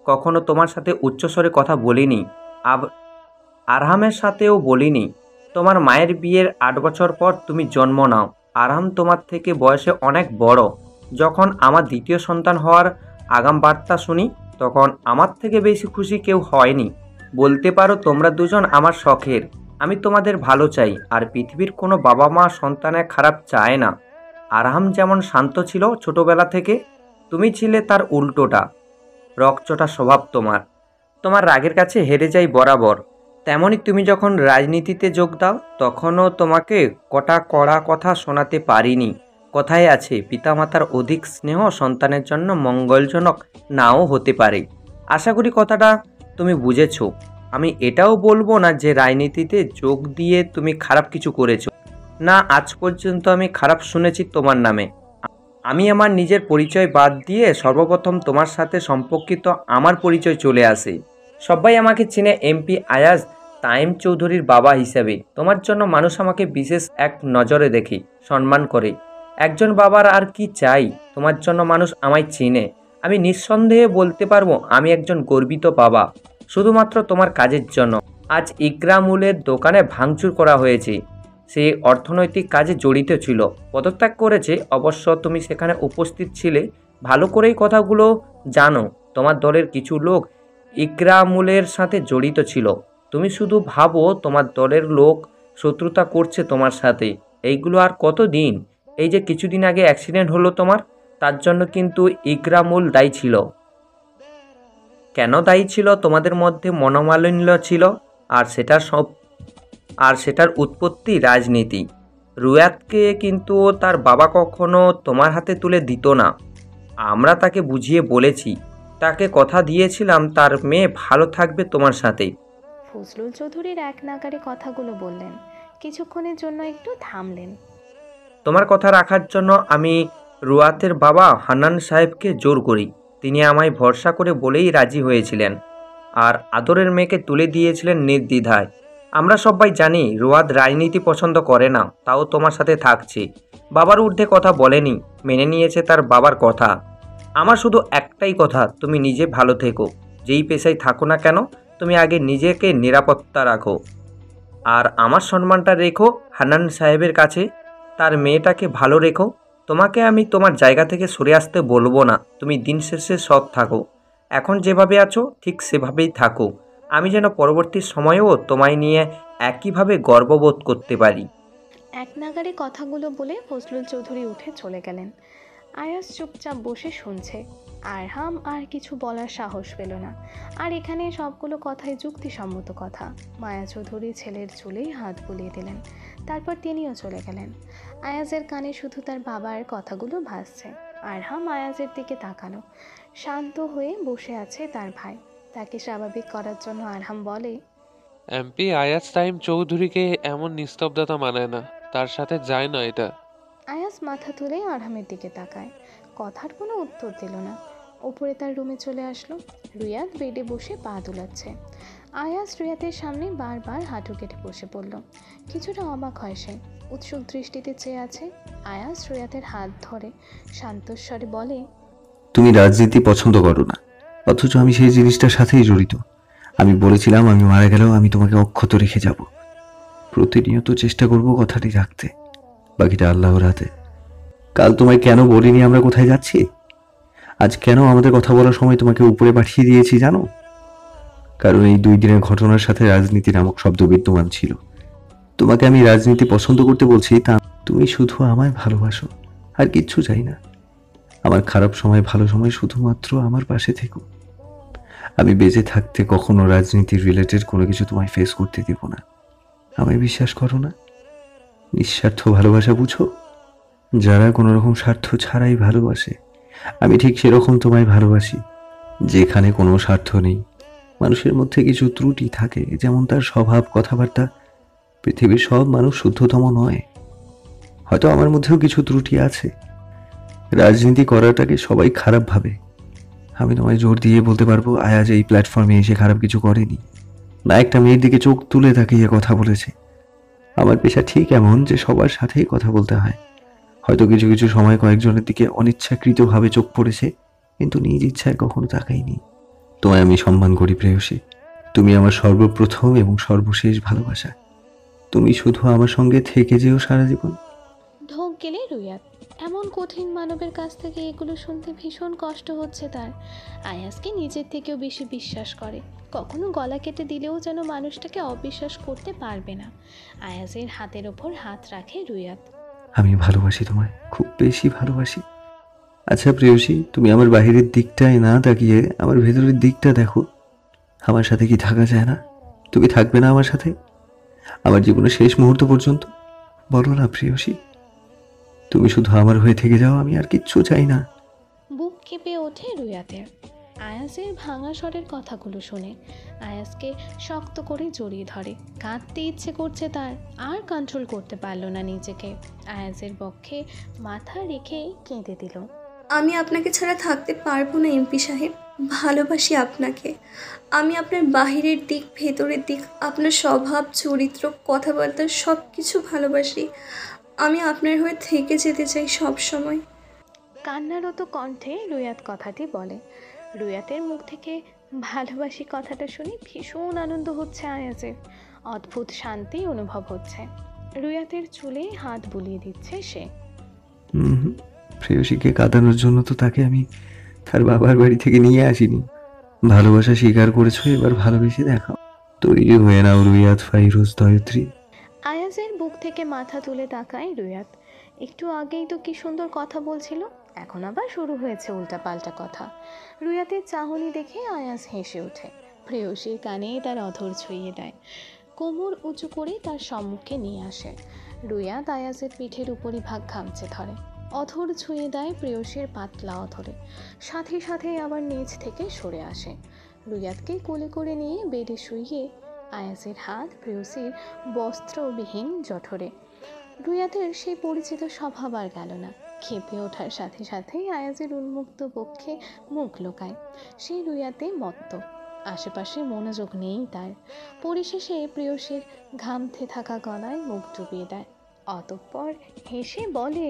কখনো তোমার সাথে উচ্চস্বরে কথা বলিনি, আরহামের সাথেও বলিনি। তোমার মায়ের বিয়ের 8 বছর পর তুমি জন্ম নাও। আরহাম তোমার থেকে বয়সে অনেক বড়। যখন আমার দ্বিতীয় সন্তান হওয়ার আগাম বার্তা শুনি, তখন আমার থেকে বেশি খুশি কেউ হয়নি। বলতে পারো তোমরা দুজন আমার শখের। আমি তোমাদের ভালো চাই, আর পৃথিবীর কোনো বাবা মা সন্তানের খারাপ চায় না। আরহাম যেমন শান্ত ছিল ছোটবেলা থেকে, তুমি ছিলে তার উল্টোটা। রকচটা স্বভাব তোমার, তোমার রাগের কাছে হেরে যাই বরাবর। তেমনই তুমি যখন রাজনীতিতে যোগ দাও, তখনও তোমাকে কড়া কথা শোনাতে পারিনি। কথায় আছে, পিতামাতার অধিক স্নেহ সন্তানের জন্য মঙ্গলজনক নাও হতে পারে। আশা করি কথাটা তুমি বুঝেছো। আমি এটাও বলবো না যে রাজনীতিতে যোগ দিয়ে তুমি খারাপ কিছু করেছো। না, আজ পর্যন্ত আমি খারাপ শুনেছি তোমার নামে। আমি আমার নিজের পরিচয় বাদ দিয়ে সর্বপ্রথম তোমার সাথে সম্পর্কিত আমার পরিচয় চলে আসে। সবাই আমাকে চেনে এমপি আয়াজ তাইম চৌধুরীর বাবা হিসেবে। তোমার জন্য মানুষ আমাকে বিশেষ এক নজরে দেখে, সম্মান করে। একজন বাবার আর কি চাই? তোমার জন্য মানুষ আমায় চেনে। আমি নিঃসন্দেহে বলতে পারবো আমি একজন গর্বিত বাবা, শুধুমাত্র তোমার কাজের জন্য। আজ ইকরামুলের দোকানে ভাঙচুর করা হয়েছে। সে অর্থনৈতিক কাজে জড়িত ছিল, পদত্যাগ করেছে। অবশ্য তুমি সেখানে উপস্থিত ছিলে, ভালো করেই কথাগুলো জানো। তোমার দলের কিছু লোক ইকরামুলের সাথে জড়িত ছিল। তুমি শুধু ভাবো তোমার দলের লোক শত্রুতা করছে তোমার সাথে। এইগুলো আর কতদিন? এই যে কিছুদিন আগে অ্যাক্সিডেন্ট হলো তোমার, তার জন্য কিন্তু ইকরামুল দায়ী ছিল। কেন দায়ী ছিল? তোমাদের মধ্যে মনোমালিন্য ছিল, আর সেটার উৎপত্তি রাজনীতি। রুয়াতকে কিন্তু তার বাবা কখনো তোমার হাতে তুলে দিত না। আমরা তাকে বুঝিয়ে বলেছি, তাকে কথা দিয়েছিলাম তার মেয়ে ভালো থাকবে তোমার সাথে। ফজলুল চৌধুরীর এক নাগারে কথাগুলো বললেন, কিছুক্ষণের জন্য একটু থামলেন। তোমার কথা রাখার জন্য আমি রুয়াতের বাবা হান্নান সাহেবকে জোর করি। তিনি আমায় ভরসা করে বলেই রাজি হয়েছিলেন, আর আদরের মেয়েকে তুলে দিয়েছিলেন নির্দ্বিধায়। আমরা সবাই জানি রুয়াত রাজনীতি পছন্দ করে না, তাও তোমার সাথে থাকছে। বাবার ঊর্ধ্বে কথা বলেনি, মেনে নিয়েছে তার বাবার কথা। আমার শুধু একটাই কথা, তুমি নিজে ভালো থেকো। যেই পেশায় থাকো না কেন, তুমি আগে নিজেকে নিরাপত্তা রাখো। আর আমার সম্মানটা রেখো হান্নান সাহেবের কাছে। তার মেয়েটাকে ভালো রেখো। তোমাকে আমি তোমার জায়গা থেকে সরে আসতে বলবো না। তুমি দিন শেষে সৎ থাকো। এখন যেভাবে আছো ঠিক সেভাবেই থাকো। আমি যেন পরবর্তী সময়েও তোমায় নিয়ে একইভাবে গর্ববোধ করতে পারি। এক নাগারে কথাগুলো বলে ফজলুল চৌধুরী উঠে চলে গেলেন। আয়াজ চুপচাপ বসে শুনছে। আরহাম আর কিছু বলার সাহস পেল না। আর এখানে সবগুলো কথাই যুক্তিসম্মত কথা। মায়া চৌধুরী ছেলের চুলেই হাত বুলিয়ে দিলেন, তারপর তিনিও চলে গেলেন। আয়াজের কানে শুধু তার বাবার কথাগুলো ভাসছে। আরহাম আয়াজের দিকে তাকালো। শান্ত হয়ে বসে আছে তার ভাই। তাকে স্বাভাবিক করার জন্য আরহাম বলে, এমপি আয়াজ তাইম চৌধুরীকে এমন নিস্তব্ধতা মানায় না, তার সাথে যায় না এটা। আয়াজ মাথা তুলে আরহামের দিকে তাকায়। কথার কোনো উত্তর দিল না। ওপরে তার রুমে চলে আসলো। রুয়াত বেডে বসে পা দুলাচ্ছে। আয়াজ রুয়াতের সামনে বারবার হাঁটু কেটে বসে পড়ল। কিছুটা অবাক হয় সে, উৎসুক দৃষ্টিতে চেয়ে আছে। আয়াজ রুয়াতের হাত ধরে শান্তস্বরে বলে, তুমি রাজনীতি পছন্দ করো না, অথচ আমি সেই জিনিসটার সাথেই জড়িত। আমি বলেছিলাম আমি মারা গেলেও আমি তোমাকে অক্ষত রেখে যাব। প্রতিনিয়ত চেষ্টা করব কথাটি রাখতে, বাকিটা আল্লাহর হাতে। কাল তোমায় কেন বলিনি আমরা কোথায় যাচ্ছি? আজ কেন আমাদের কথা বলার সময় তোমাকে উপরে পাঠিয়ে দিয়েছি জানো? কারণ এই 2 দিনের ঘটনার সাথে রাজনীতি নামক শব্দ বিদ্যমান ছিল। তোমাকে আমি রাজনীতি পছন্দ করতে বলছি তা, তুমি শুধু আমায় ভালোবাসো, আর কিচ্ছু চাই না। আমার খারাপ সময় ভালো সময় শুধুমাত্র আমার পাশে থেকো। আমি বেঁচে থাকতে কখনো রাজনীতির রিলেটেড কোনো কিছু তোমায় ফেস করতে দেব না। আমায় বিশ্বাস করো না? নিঃস্বার্থ ভালোবাসা বুঝো, যারা কোনো রকম স্বার্থ ছাড়াই ভালোবাসে। আমি ঠিক সেরকম তোমায় ভালোবাসি, যেখানে কোনো স্বার্থ নেই। মানুষের মধ্যে কিছু ত্রুটি থাকে, যেমন তার স্বভাব, কথাবার্তা। পৃথিবীর সব মানুষ শুদ্ধতম নয়, হয়তো আমার মধ্যেও কিছু ত্রুটি আছে। রাজনীতি করাটাকে সবাই খারাপ ভাবে। আমি তোমায় জোর দিয়ে বলতে পারবো, আয়াজ এই প্ল্যাটফর্মে এসে খারাপ কিছু করেনি, না একটা মেয়ের দিকে চোখ তুলে তাকিয়ে কথা বলেছে। আমার পেশা ঠিক এমন যে সবার সাথেই কথা বলতে হয়। হয়তো কিছু কিছু সময় কয়েকজনের দিকে অনিচ্ছাকৃতভাবে চোখ পড়েছে, কিন্তু নিজ ইচ্ছায় কখনো তাকাইনি। তোমায় আমি সম্মান করি প্রেয়সী, তুমি আমার সর্বপ্রথম এবং সর্বশেষ ভালোবাসা। তুমি শুধু আমার সঙ্গে থেকে যেও সারা জীবন। ঢোক গেলে রুয়াত। এমন কঠিন মানবের কাছ থেকে এগুলো শুনতে ভীষণ কষ্ট হচ্ছে তার। আয়াজকে নিজের থেকেও বেশি বিশ্বাস করে, কখনো গলা কেটে দিলেও যেন মানুষটাকে অবিশ্বাস করতে পারবে না। আয়াজের হাতের ওপর হাত রাখে রুয়াত। আমি ভালোবাসি তোমায়, খুব বেশি ভালোবাসি। আচ্ছা প্রেয়সী, তুমি আমার বাহিরের দিকটায় না তাকিয়ে আমার ভেতরের দিকটা দেখো। আমার সাথে কি থাকা যায় না? তুমি থাকবে না আমার সাথে আমার জীবনের শেষ মুহূর্ত পর্যন্ত? বলো না প্রেয়সী, তুমি শুধু আমার হয়ে থেকে যাও, আমি আর কিচ্ছু চাই না। বুক কেঁপে ওঠে রুয়াতের আয়াজের ভাঙা স্বরের কথাগুলো শুনে। আয়াজকে শক্ত করে জড়িয়ে ধরে, কাঁদতে ইচ্ছে করছে তার, আর কন্ট্রোল করতে পারল না নিজেকে। আয়াজের বক্ষে মাথা রেখে কেঁদে দিল। আমি আপনাকে ছাড়া থাকতে পারবো না এমপি সাহেব। ভালোবাসি আপনাকে। আমি আপনার বাহিরের দিক, ভেতরের দিক, আপনার স্বভাব, চরিত্র, কথাবার্তা সব কিছু ভালোবাসি। আমি আপনার হয়ে থেকে যেতে চাই সব সময়। কান্নারত কণ্ঠে রুয়াত কথাটি বলে। রুয়াতের মুখ থেকে ভালোবাসি কথাটা শুনে ভীষণ আনন্দ হচ্ছে আয়াজের। অদ্ভুত শান্তি অনুভব হচ্ছে। রুয়াতের চুলে হাত বুলিয়ে দিচ্ছে সে। প্রেয়সীকে কাঁদানোর জন্য তো তাকে আমি তার বাবার বাড়ি থেকে নিয়ে আসিনি। ভালোবাসা স্বীকার করেছো, এবার ভালোবেসে দেখাও। তৈরি হয়ে নাও রুয়াত, ফাইরুজ, দয়ত্রী। আয়াজের বুক থেকে মাথা তুলে তাকায় রুয়াত। একটু আগেই তো কি সুন্দর কথা বলছিল, এখন আবার শুরু হয়েছে উল্টাপাল্টা কথা। রুয়াতের চাহনি দেখে আয়াজ হেসে ওঠে। প্রেয়সীর কানে তার অধর ছুঁয়ে দেয়, কোমর উঁচু করে তার সম্মুখে নিয়ে আসে। রুয়াত আয়াজের পিঠের উপরিভাগ খামচে ধরে, অধর ছুঁয়ে দেয় প্রেয়সীর পাতলা অধরে। সাথে সাথে আবার নিচ থেকে সরে আসে। রুয়াতকে কোলে করে নিয়ে বেডে শুইয়ে আয়াজের হাত প্রেয়সীর বস্ত্রবিহীন জঠরে। রুয়াতের সেই পরিচিত স্বভাব আর গেল না। খেপে ওঠার সাথে সাথেই আয়াজের উন্মুক্ত বক্ষে মুখ লোকায়। সেই রুয়াতে মত্ত, আশেপাশে মনোযোগ নেই তার। পরিশেষে প্রেয়সীর ঘামতে থাকা গলায় মুখ ডুবিয়ে দেয়, অতঃপর হেসে বলে,